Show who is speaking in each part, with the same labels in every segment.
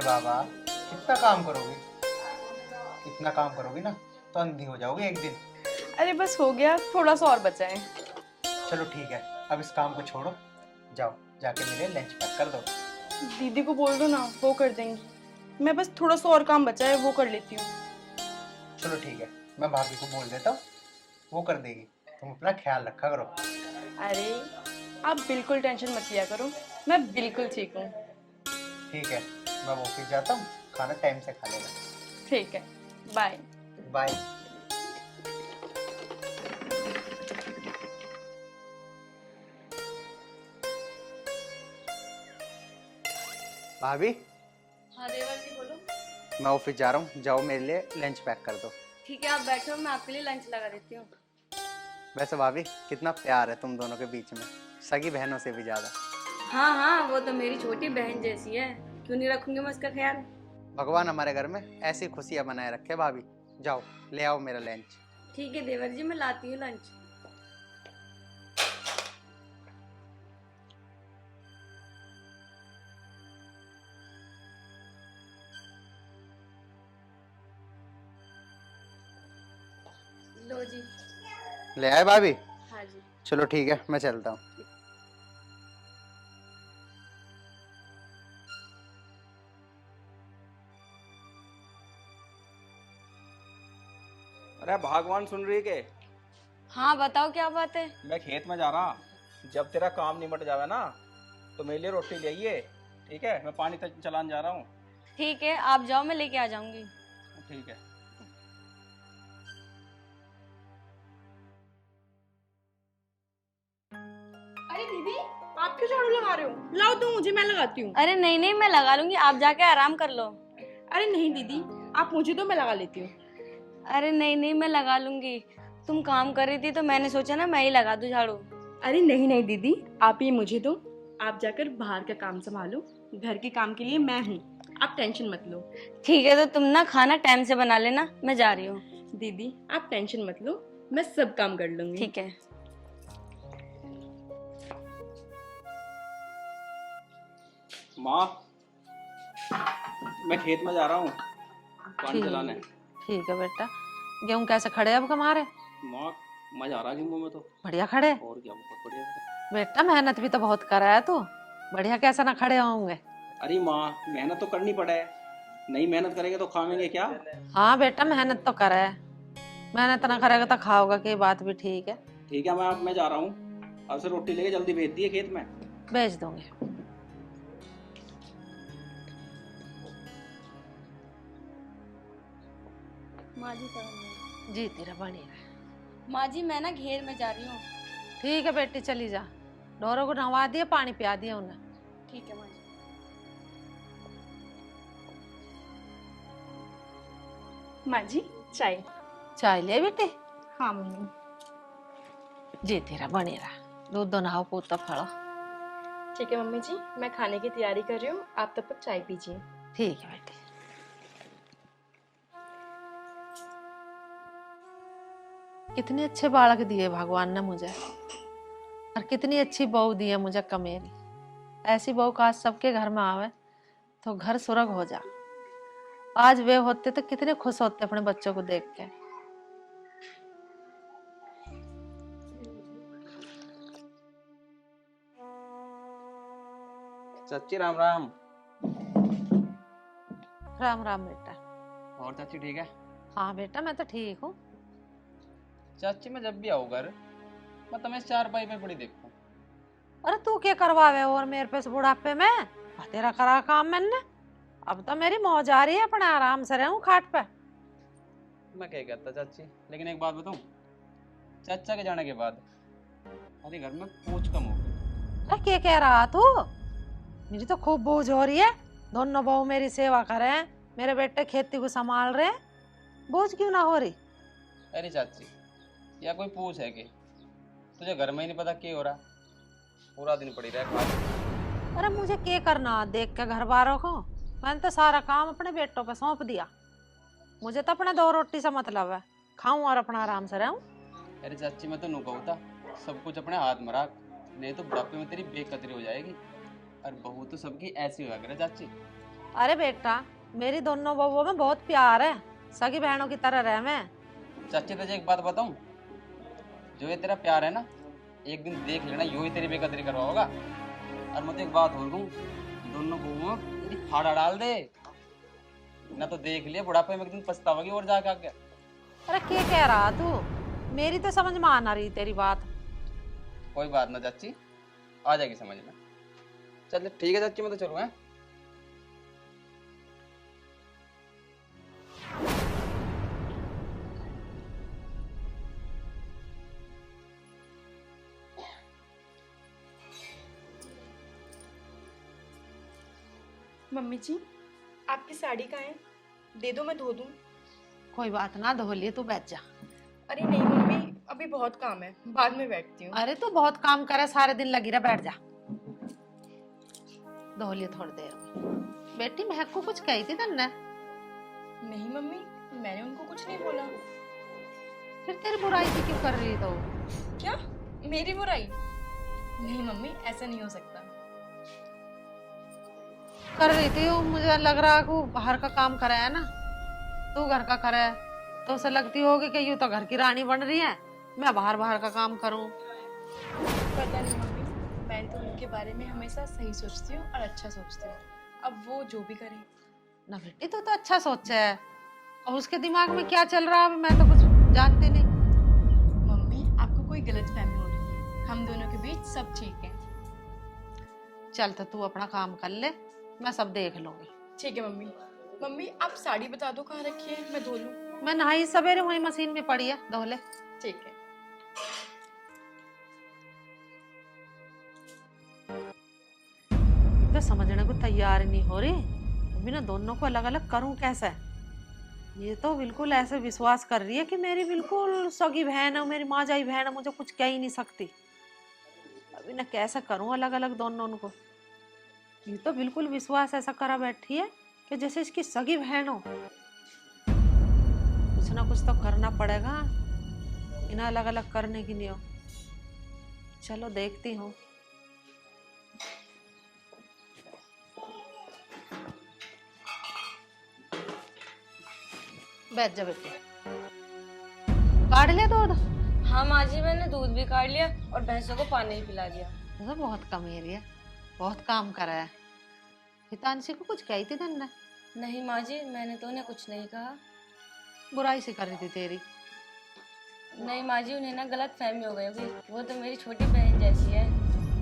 Speaker 1: बाबा, कितना काम करोगी? इतना काम करोगी ना तो अंधी हो जाओगी एक दिन।
Speaker 2: अरे बस हो गया, थोड़ा सा और बचा है।
Speaker 1: चलो ठीक है, अब इस काम को छोड़ो, जाओ जाके मेरे लंच पैक कर दो।
Speaker 2: दीदी को बोल दो ना, वो कर देंगी। मैं बस थोड़ा सा और काम बचा है, वो कर लेती हूँ।
Speaker 1: चलो ठीक है, मैं भाभी को बोल देता हूँ, वो कर देगी। तुम अपना ख्याल रखा करो।
Speaker 2: अरे आप बिल्कुल टेंशन मत लिया करो, मैं बिल्कुल ठीक हूँ।
Speaker 1: ठीक है, मैं ऑफिस जाता हूँ, खाना टाइम से खा लेना।
Speaker 2: ठीक है, बाय।
Speaker 1: बाय। भाभी,
Speaker 2: हाँ देवर जी बोलो।
Speaker 1: मैं ऑफिस जा रहा हूँ, जाओ मेरे लिए लंच पैक कर दो।
Speaker 2: ठीक है, आप बैठो, मैं आपके लिए लंच लगा देती हूँ।
Speaker 1: वैसे भाभी, कितना प्यार है तुम दोनों के बीच में, सगी बहनों से भी ज्यादा।
Speaker 2: हाँ हाँ, वो तो मेरी छोटी बहन जैसी है, क्यों नहीं रखूंगी मैं उसका ख्याल।
Speaker 1: भगवान हमारे घर में ऐसी खुशियां बनाए रखे। भाभी जाओ ले आओ मेरा लंच।
Speaker 2: ठीक है देवर जी, मैं लाती हूँ लंच। लो जी।
Speaker 1: ले आए भाभी?
Speaker 2: हाँ जी।
Speaker 1: चलो ठीक है, मैं चलता हूँ।
Speaker 3: अरे भगवान सुन रही है के?
Speaker 2: हाँ बताओ, क्या बात है।
Speaker 3: मैं खेत में जा रहा। जब तेरा काम निमट जावे ना तो मेरे लिए रोटी ले आइए। ठीक है, मैं पानी तक चलाने जा रहा हूँ।
Speaker 2: ठीक है, आप जाओ, मैं लेके आ जाऊंगी।
Speaker 3: ठीक है।
Speaker 2: अरे दीदी, आप क्यों झाड़ू लगा रहे हो? लाओ दो मुझे, मैं लगाती हूँ। अरे नहीं नहीं, मैं लगा लूंगी, आप जाके आराम कर लो। अरे नहीं दीदी, आप मुझे दो, मैं लगा लेती हूँ। अरे नहीं नहीं, मैं लगा लूंगी। तुम काम कर रही थी तो मैंने सोचा ना मैं ही लगा दूं झाड़ू। अरे नहीं नहीं दीदी, आप ये मुझे दो, आप जाकर बाहर का काम संभालो, घर के काम के लिए मैं हूँ, आप टेंशन मत लो। ठीक है, तो तुम ना खाना टाइम से बना लेना, मैं जा रही हूँ। दीदी आप टेंशन मत लो, मैं सब काम कर लूंगी। ठीक है।
Speaker 3: माँ, मैं खेत में जा रहा हूँ पानी चलाने।
Speaker 4: ठीक है बेटा। गेहूं कैसे खड़े अब हमारे?
Speaker 3: माँ, मजा आ रहा है गेहूं में तो।
Speaker 4: बढ़िया खड़े।
Speaker 3: और क्या, बहुत बढ़िया खड़े।
Speaker 4: बेटा मेहनत भी तो बहुत करा है तू, बढ़िया कैसे ना खड़े होंगे।
Speaker 3: अरे माँ, मेहनत तो करनी पड़े, नहीं मेहनत करेंगे तो खाएंगे क्या?
Speaker 4: हाँ बेटा, मेहनत तो करे है, मेहनत ना करेगा तो खाओगा, की बात भी ठीक है।
Speaker 3: ठीक है, मैं जा रहा हूँ। अब से रोटी लेके जल्दी भेज दिए खेत में।
Speaker 4: भेज दूंगी।
Speaker 2: माँ जी
Speaker 4: जी तेरा बनी रहे।
Speaker 2: माँ जी, मैं ना घेर में जा रही हूँ।
Speaker 4: ठीक है बेटी, चली जा, ढोरों को नहवा दिया, पानी पिया दिया उन्हें।
Speaker 2: ठीक है माँ जी। माँ जी चाय।
Speaker 4: चाय ले बेटी।
Speaker 2: हाँ मम्मी।
Speaker 4: जी तेरा बनी रहा, दूध दो नहाओ पूता फड़ो।
Speaker 2: ठीक है मम्मी जी, मैं खाने की तैयारी कर रही हूँ, आप तब तक चाय पीजिए।
Speaker 4: ठीक है बेटी। कितने अच्छे बालक दिए भगवान ने मुझे, और कितनी अच्छी बहू दी है मुझे कमेरी। ऐसी बहू काश सबके घर में आवे तो घर स्वर्ग हो जा। आज वे होते तो कितने खुश होते अपने बच्चों को देख के।
Speaker 3: चाची राम राम।
Speaker 4: राम राम बेटा।
Speaker 3: और चाची ठीक है?
Speaker 4: हाँ बेटा, मैं तो ठीक हूँ।
Speaker 3: चाची मैं जब भी आऊँ घर, मैं तुम्हें चारपाई पे पड़ी देखूं।
Speaker 4: अरे तू क्या करवावे और मेरे पे से बुढ़ापे में? तेरा करा काम मैंने, अब तो मेरी मौज आ रही है, अपने आराम से रहूं खाट पे।
Speaker 3: मैं क्या कहता चाची, लेकिन एक बात बताऊं, चाचा के जाने के बाद हमारे घर में पूछ कम हो गई।
Speaker 4: अरे क्या कह रहा तू? मेरी तो खूब बोझ हो रही है, दोनों बहू मेरी सेवा करे हैं, मेरे बेटे खेती को संभाल रहे हैं, बोझ क्यों ना हो रही?
Speaker 3: अरे चाची, या कोई पूछ है कि तुझे घर में ही नहीं पता क्या हो रहा, पूरा दिन पड़ी रह खा।
Speaker 4: अरे मुझे क्या करना देख के घर वालों को, मैंने तो सारा काम अपने बेटों पे सौंप दिया। मुझे तो अपने दो रोटी से मतलब है, खाऊं और अपना आराम से रहूं।
Speaker 3: अरे चाची मैं तो नू कहूँ था, सब कुछ अपने हाथ में रख, नहीं तो बुढ़ापे में तेरी बेकदरी हो जाएगी। और बहू तो सबकी ऐसी हुआ करे चाची।
Speaker 4: अरे बेटा, मेरी दोनों बहुओं में बहुत प्यार है, सगी बहनों की तरह रह मैं।
Speaker 3: चाची तुझे एक बात बताऊं, जो ये तेरा प्यार है ना, एक दिन देख लेना यूं ही तेरी बेकदरी करवा होगा। और मैं तो एक बात बोल दूं, दोनों बहुओं तेरी फाड़ा डाल दे ना, तो देख लिया बुढ़ापे में एक दिन पछताओगी और जाके आगे।
Speaker 4: अरे क्या कह रहा तू? मेरी तो समझ में आ ना रही तेरी बात।
Speaker 3: कोई बात ना चाची, आ जाएगी समझ में। चल ठीक है चाची, मैं तो चलूँ हैं।
Speaker 2: मम्मी जी, आपकी साड़ी कहाँ है? दे दो, मैं धो दूँ।
Speaker 4: कोई बात ना, धो लिए, तू बैठ जा।
Speaker 2: अरे नहीं मम्मी, अभी बहुत काम है, बाद में बैठती हूँ।
Speaker 4: अरे तू बहुत काम करे, सारे दिन लगी रह, बैठ जा। धो लिए थोड़ी देर में। बेटी महक को कुछ कही थी तन्ने?
Speaker 2: नहीं मम्मी, मैंने उनको कुछ नहीं बोला।
Speaker 4: फिर तेरी बुराई की क्यों कर रही तो?
Speaker 2: क्या? मेरी बुराई? नहीं मम्मी, ऐसा नहीं हो सकता।
Speaker 4: कर रही थी वो, मुझे लग रहा कि वो बाहर का काम करे है ना, तू घर का करे, तो उसे लगती होगी कि यूं तो घर की रानी बन रही है, मैं बाहर बाहर का काम करूं।
Speaker 2: पता नहीं मम्मी, मैं तो उनके बारे में हमेशा सही सोचती हूँ और अच्छा सोचती हूँ। अब वो जो भी करे।
Speaker 4: ना बेटी, तू तो अच्छा सोचा है, और उसके दिमाग में क्या चल रहा है मैं तो कुछ जानती नहीं।
Speaker 2: मम्मी, आपको कोई गलतफहमी हो रही है, हम दोनों के बीच सब ठीक है।
Speaker 4: चल तो तू अपना काम कर ले, मैं सब देख लूंगी।
Speaker 2: ठीक है मम्मी। मम्मी, आप साड़ी बता दो कहाँ रखी है, मैं धो लूँ।
Speaker 4: मैं नहाई सवेरे, वही मशीन में पड़ी है, धो ले।
Speaker 2: ठीक है।
Speaker 4: तो समझने को तैयार नहीं हो रही, अभी ना दोनों को अलग अलग करूं कैसे। ये तो बिल्कुल ऐसे विश्वास कर रही है कि मेरी बिल्कुल सगी बहन है, मेरी माँ-जाई बहन है, मुझे कुछ कह ही नहीं सकती। अभी ना कैसे करूं अलग अलग दोनों को। ये तो बिल्कुल विश्वास ऐसा करा बैठी है कि जैसे इसकी सगी बहन हो। कुछ ना कुछ तो करना पड़ेगा इन्हें अलग अलग करने के लिए। चलो देखती हूँ। बैठ जा बेटी। काट लिया दूध?
Speaker 2: हाँ माँ जी, मैंने दूध भी काट लिया और भैंसों को पानी भी पिला दिया।
Speaker 4: तो बहुत कमीरी है, बहुत काम करा है। हितांशी को कुछ कही थी तन्ने?
Speaker 2: नहीं माँ जी, मैंने तो उन्हें कुछ नहीं कहा।
Speaker 4: बुराई सी कर रही थी तेरी।
Speaker 2: नहीं माँ जी, उन्हें ना गलत फहमी हो गई होगी, वो तो मेरी छोटी बहन जैसी है।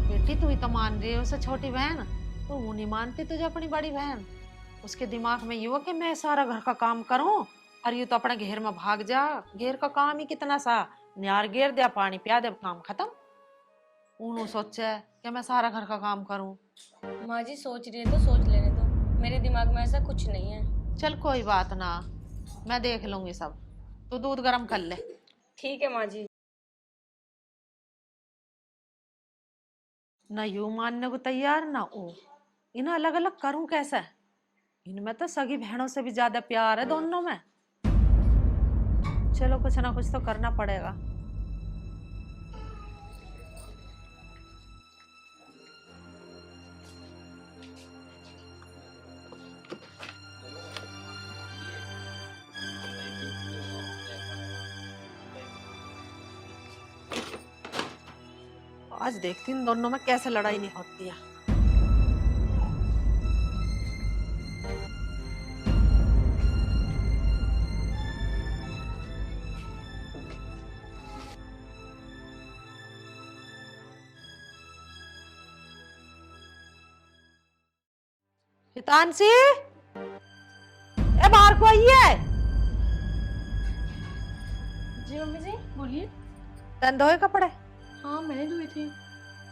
Speaker 4: बेटी तू ही तो मान रही है उसे छोटी बहन, तो वो नहीं मानती तुझे अपनी बड़ी बहन। उसके दिमाग में ये हो कि मैं सारा घर का काम करूं और ये तो अपने घेर में भाग जा। घेर का काम ही कितना सा, न्यार घेर दे, पानी पिया दे, काम खत्म। उन्होंने सोचा है कि मैं सारा घर का काम करूं।
Speaker 2: माँ जी सोच रही है तो सोच लेने दो, मेरे दिमाग में ऐसा कुछ नहीं है।
Speaker 4: चल कोई बात ना, मैं देख लूंगी सब। तू दूध गर्म कर ले।
Speaker 2: ठीक है माँ जी।
Speaker 4: ना यू मानने को तैयार ना वो। इन्हें अलग अलग करूं कैसे? इनमें तो सगी बहनों से भी ज्यादा प्यार है दोनों में। चलो कुछ ना कुछ तो करना पड़ेगा। आज देखती हूँ दोनों में कैसे लड़ाई नहीं होती है। हितांशी, ए बाहर को आइए।
Speaker 2: जी मम्मी जी, बोलिए।
Speaker 4: तन धोए कपड़े?
Speaker 2: हाँ मैंने धोए थे।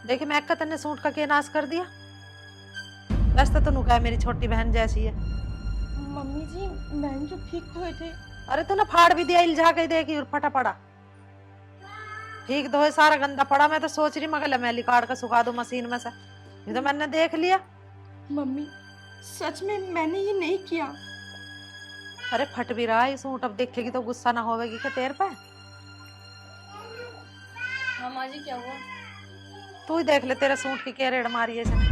Speaker 4: देखिए मैं तन्ने सूट का के नाश कर दिया। वैसे तो नुका है मेरी छोटी बहन जैसी है।
Speaker 2: मम्मी जी, मैंने तो ठीक धोए थे।
Speaker 4: अरे तूने फाड़ भी दिया, इल्झा के देखी और फटा पड़ा। ठीक धोए, सारा गंदा पड़ा। मैं तो सोच रही मगर मैली काट कर सुखा दूं मशीन में से, ये तो मैंने देख लिया।
Speaker 2: मम्मी सच में मैंने ये नहीं किया।
Speaker 4: अरे फट भी रहा है सूट, अब देखेगी तो गुस्सा ना होवेगी क्या तेरे पे?
Speaker 2: हाँ माँ जी, क्या हुआ?
Speaker 4: तू ही देख ले तेरे सूट की क्या रेड़ मारी है इसने।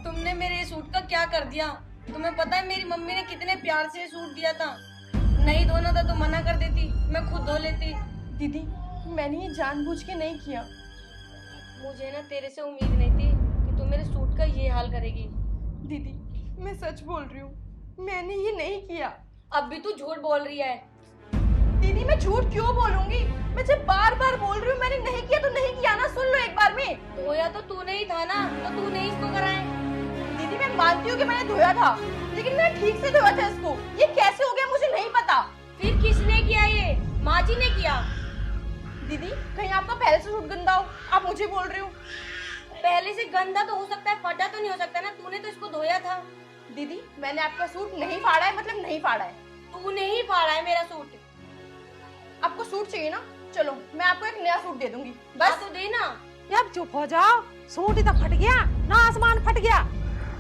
Speaker 2: तुमने तुमने मेरे ये सूट का क्या कर दिया? तुम्हें पता है मेरी मम्मी ने कितने प्यार से ये सूट दिया था। नहीं धोना था तो मना कर देती, मैं खुद धो लेती।
Speaker 5: दीदी मैंने ये जानबूझ के नहीं किया।
Speaker 2: मुझे ना तेरे से उम्मीद नहीं थी कि तू मेरे सूट का ये हाल करेगी।
Speaker 5: दीदी मैं सच बोल रही हूँ, मैंने ये नहीं किया।
Speaker 2: अब भी तू झूठ बोल रही है।
Speaker 5: दीदी मैं झूठ क्यों बोलूंगी? मैं जब बार बार बोल रही हूँ मैंने नहीं किया तो नहीं किया ना, सुन लो एक बार में।
Speaker 2: धोया तो तूने ही था ना, तो तूने ही इसको कराए।
Speaker 5: दीदी मैं मानती हूँ कि मैंने धोया था, लेकिन मैंने ठीक से धोया था इसको। ये कैसे हो गया मुझे नहीं पता।
Speaker 2: फिर किसने किया ये? माँ जी ने किया।
Speaker 5: दीदी कहीं आपका पहले से सूट गंदा हो, आप मुझे बोल रहे हो।
Speaker 2: पहले से गंदा तो हो सकता है, फटा तो नहीं हो सकता ना। तूने तो इसको धोया था।
Speaker 5: दीदी मैंने आपका सूट नहीं फाड़ा है, मतलब नहीं फाड़ा है।
Speaker 2: तूने ही फाड़ा है मेरा सूट।
Speaker 5: आपको सूट चाहिए ना, चलो मैं आपको एक नया सूट दे दूंगी।
Speaker 2: बस
Speaker 5: बस
Speaker 2: तो दे ना।
Speaker 4: अब चुप हो जाओ, सूट ही तो फट गया ना, आसमान फट गया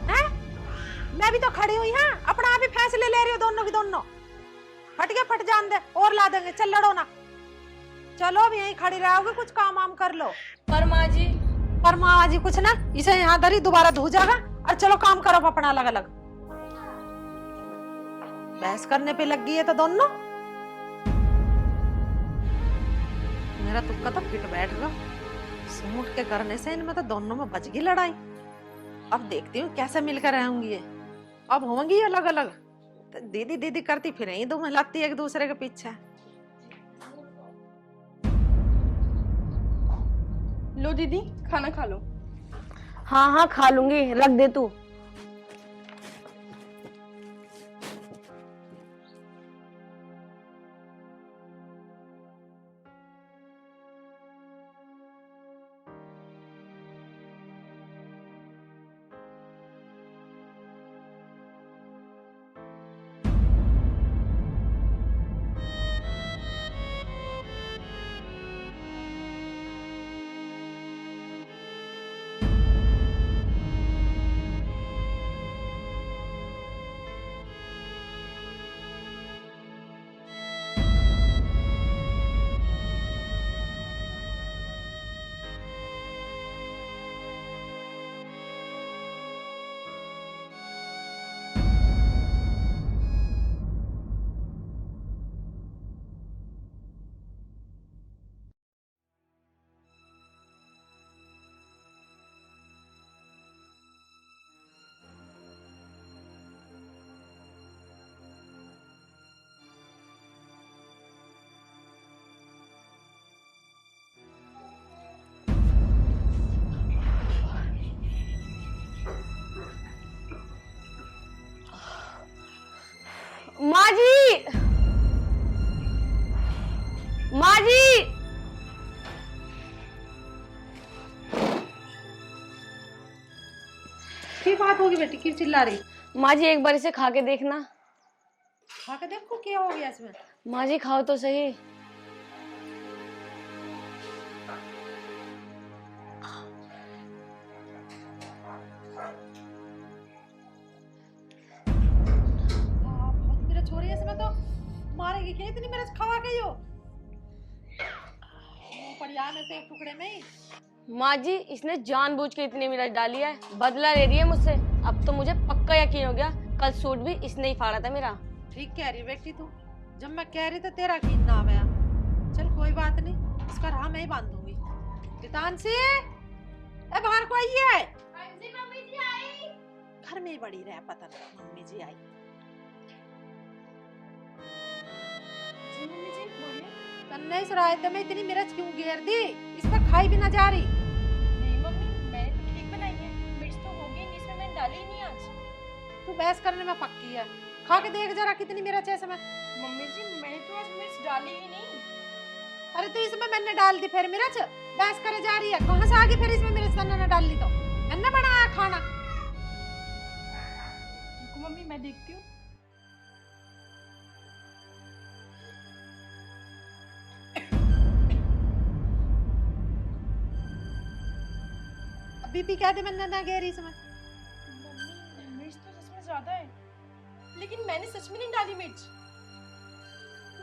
Speaker 4: है। मैं भी तो खड़ी हुई हाँ, अपना आप ही फैसले ले रही हो, दोनों की दोनों। फट गया फट जान दे, और ला देंगे, चल लड़ो ना। चलो अब यहीं खड़ी रहोगे, कुछ काम वाम कर लो।
Speaker 2: पर माँ जी,
Speaker 4: पर माँ जी कुछ ना, इसे यहाँ धरी दोबारा धो जाएगा। और चलो काम करो अपना अलग अलग। बहस करने पे लग गई है तो दोनों। मेरा तुक्का तो फिट बैठ गया, सूट के करने से इनमें तो दोनों में बच गई लड़ाई। अब देखती हूँ कैसे मिलकर रहूंगी ये। अब होंगी अलग अलग तो दीदी दीदी करती फिर ही दो मिलाती एक दूसरे के पीछे।
Speaker 5: लो दीदी खाना खा लो।
Speaker 2: हाँ हाँ खा लूंगी, रख दे तू। माँ जी, माँ जी,
Speaker 4: की बात होगी बेटी, क्यों चिल्ला रही?
Speaker 2: माँ जी एक बार इसे खा के देखना।
Speaker 4: खा के देखो क्या हो गया इसमें।
Speaker 2: माँ जी खाओ तो सही।
Speaker 4: मेरा छोरी इसमें तो मारेगी क्या, इतनी मेरे खवा के हो पड़िया में तो एक टुकड़े में ही।
Speaker 2: माँ जी इसने जानबूझ के इतनी मिर्च डाली है, बदला ले रही है मुझसे। अब तो मुझे पक्का यकीन हो गया, कल सूट भी इसने ही फाड़ा था मेरा।
Speaker 4: ठीक कह रही बेटी तू, जब मैं कह रही तो तेरा यकीन ना आया। चल कोई बात नहीं, इसका राह मैं ही बांध दूंगी। जितांशी ए बाहर को आई है।
Speaker 5: हाँ जी मम्मी जी आई।
Speaker 4: घर में ही बड़ी रहे, पता नहीं मम्मी जी आई।
Speaker 5: जी मम्मी जी बोलिए।
Speaker 4: तन्ने इस रायते में इतनी मिर्च क्यों घेर दी, इस पर खाई भी ना जा रही।
Speaker 5: नहीं मम्मी मैंने तो ठीक बनाई है, मिर्च तो हो गई, इसमें मैंने डाली ही नहीं आज।
Speaker 4: तू बहस करने में पक्की है, खा के देख जरा कितनी मिर्च है इसमें।
Speaker 5: मम्मी जी मैंने तो आज मिर्च डाली ही नहीं।
Speaker 4: अरे तो इसमें मैंने डाल दी फिर मिर्च, बहस करे जा रही है। कहाँ से आगे फिर इसमें मिर्च तन्ने ने डाल ली तो मैंने बनाया खाना।
Speaker 5: रुको मम्मी मैं देखती हूँ।
Speaker 4: बीपी क्या दे मैंने ना घेरी इसमें।
Speaker 5: मम्मी मिर्च तो सच में ज्यादा है, लेकिन मैंने सच में नहीं डाली मिर्च।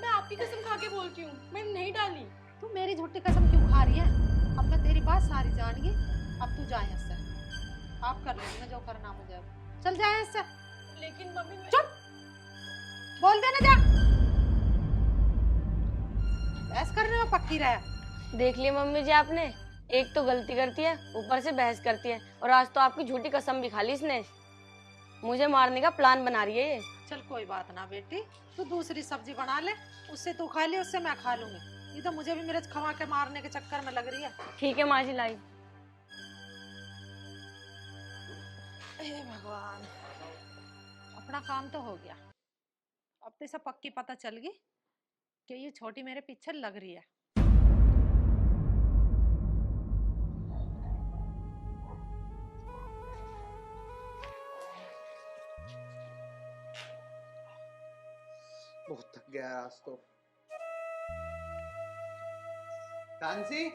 Speaker 5: मैं आपकी कसम खा के बोलती हूँ, मैंने नहीं डाली।
Speaker 4: तू मेरी झूठी कसम क्यों खा रही है? अब मैं तेरी बात सारी जान गई, अब तू जा यहाँ से। आप कर लेंगे जो करना मुझे अब। चल जाए इससे।
Speaker 5: लेकिन मम्मी
Speaker 4: चुप, बोल देना जा। बहस करने में पक्की रहे।
Speaker 2: देख लिया मम्मी जी आपने, एक तो गलती करती है ऊपर से बहस करती है, और आज तो आपकी झूठी कसम भी खा ली इसने। मुझे मारने का प्लान बना रही है ये।
Speaker 4: चल कोई बात ना बेटी, तू दूसरी सब्जी बना ले, उससे तू खा ले, उससे मैं खा लूंगी। ये तो मुझे भी मिर्च खवा के मारने के चक्कर में लग रही है।
Speaker 2: ठीक है माँ जी, लाई।
Speaker 4: हे भगवान, अपना काम तो हो गया। अब तो इसे पक्की पता चल गई कि ये छोटी मेरे पीछे लग रही है।
Speaker 1: बहुत थक गया आज तो। तानसी,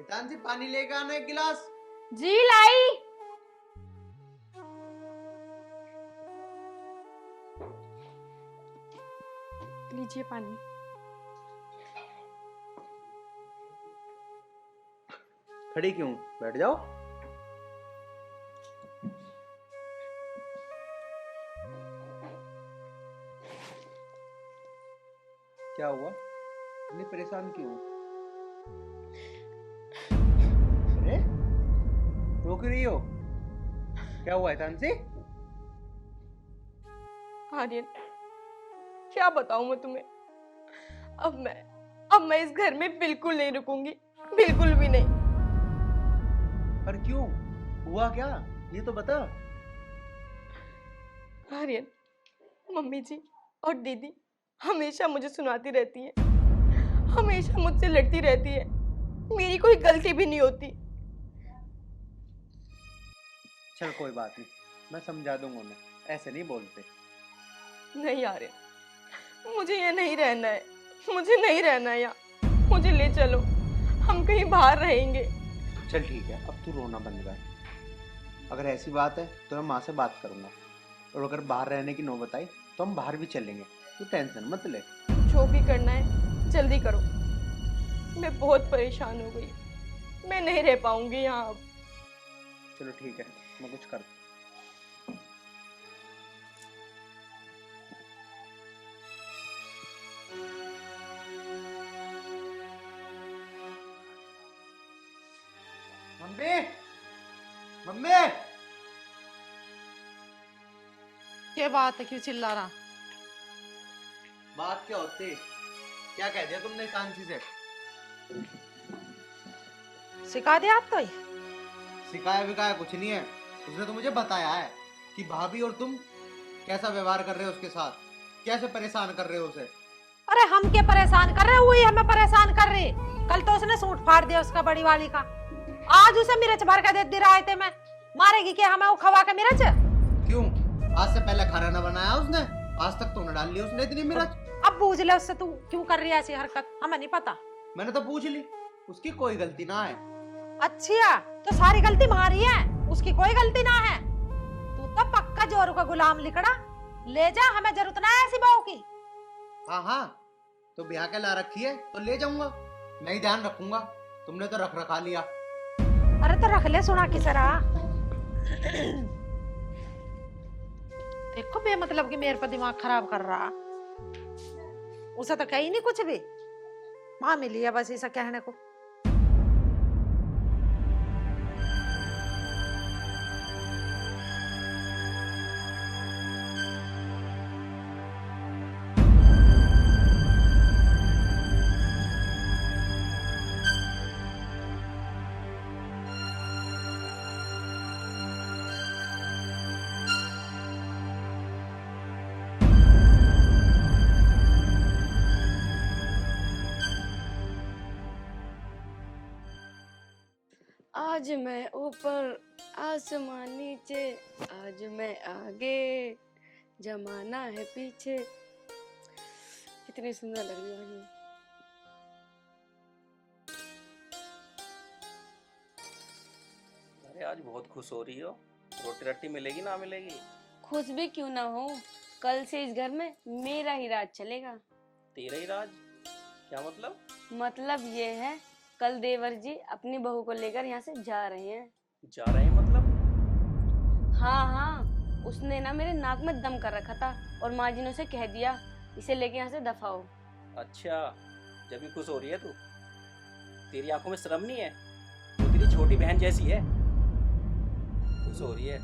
Speaker 1: तानसी पानी लेके आना एक गिलास।
Speaker 2: जी लाई। लीजिए पानी।
Speaker 1: खड़ी क्यों, बैठ जाओ। क्या हुआ, इतनी परेशान क्यों? अरे रोक रही हो, क्या हुआ है तानसी?
Speaker 5: आर्यन, क्या बताऊं मैं तुम्हें। अब मैं इस घर में बिल्कुल नहीं रुकूंगी, बिल्कुल भी नहीं।
Speaker 1: पर क्यों, हुआ क्या, ये तो बता।
Speaker 5: आर्यन, मम्मी जी और दीदी हमेशा मुझे सुनाती रहती है, हमेशा मुझसे लड़ती रहती है, मेरी कोई गलती भी नहीं होती।
Speaker 1: चल कोई बात नहीं, मैं समझा दूंगा उन्हें, ऐसे नहीं बोलते।
Speaker 5: नहीं आर्यन, मुझे यहाँ नहीं रहना है, मुझे नहीं रहना है यहाँ, मुझे ले चलो, हम कहीं बाहर रहेंगे।
Speaker 1: चल ठीक है, अब तू रोना बंद कर। अगर ऐसी बात है तो मैं माँ से बात करूंगा, और अगर बाहर रहने की नौबत आई तो हम बाहर भी चलेंगे, तू टेंशन मत ले।
Speaker 5: जो भी करना है जल्दी करो, मैं बहुत परेशान हो गई, मैं नहीं रह पाऊंगी यहाँ अब।
Speaker 1: चलो ठीक है, मैं कुछ कर। मम्मी, मम्मी,
Speaker 4: क्या बात है, क्यों चिल्ला रहा?
Speaker 1: बात क्या होती, क्या कह दिया तुमने कांची से?
Speaker 4: सिखा दिया आप तो ही।
Speaker 1: सिखाया विखाया कुछ नहीं है, उसने तो मुझे बताया है कि भाभी और तुम कैसा व्यवहार कर रहे हो उसके साथ, कैसे परेशान कर रहे हो उसे।
Speaker 4: अरे हम क्या परेशान कर रहे, वही हमें परेशान कर रही। कल तो उसने सूट फाड़ दिया उसका, बड़ी वाली का। आज उसे मिर्च भर के दे रहा थे, मैं मारेगी क्या हमें वो खवा के मिर्च?
Speaker 1: क्यों, आज से पहले खाना न बनाया उसने, आज तक तो न डाल ली उसने इतनी मिर्च।
Speaker 4: अब पूछ ले उससे, तू क्यों कर रही है ऐसी हरकत, हमें नहीं पता।
Speaker 1: मैंने तो पूछ ली, उसकी कोई गलती ना है।
Speaker 4: अच्छा, तो सारी गलती हमारी है, उसकी कोई गलती ना है। तू तो पक्का जोरू का गुलाम लिखड़ा। ले जा, हमें जरूरत ना है ऐसी बहू की।
Speaker 1: हाँ हाँ, तो ब्याह के ला रखी है तो ले जाऊंगा, मैं ही ध्यान रखूंगा, तुमने तो रख रखा लिया।
Speaker 4: अरे तो रख ले, सुना किस रहा। देखो बेमतलब की मेरे पर दिमाग खराब कर रहा। उसे तो कही नहीं कुछ भी, माँ मिली है बस ऐसा कहने को।
Speaker 2: आज मैं ऊपर आसमान नीचे, आज मैं आगे जमाना है पीछे। कितनी सुंदर लग रही है।
Speaker 6: अरे आज बहुत खुश हो रही हो, रोटी रट्टी मिलेगी ना मिलेगी?
Speaker 2: खुश भी क्यों ना हो, कल से इस घर में मेरा ही राज चलेगा।
Speaker 6: तेरा ही राज? क्या मतलब?
Speaker 2: मतलब ये है, कल देवर जी अपनी बहू को लेकर यहाँ से जा रहे हैं।
Speaker 6: जा रहे हैं मतलब?
Speaker 2: हाँ हाँ, उसने ना मेरे नाक में दम कर रखा था और माँ जी ने उसे कह दिया इसे लेके यहाँ से दफा हो।
Speaker 6: अच्छा, जब भी खुश हो रही है तू? तेरी आंखों में शर्म नहीं है? वो तेरी छोटी बहन जैसी है, खुश हो रही है।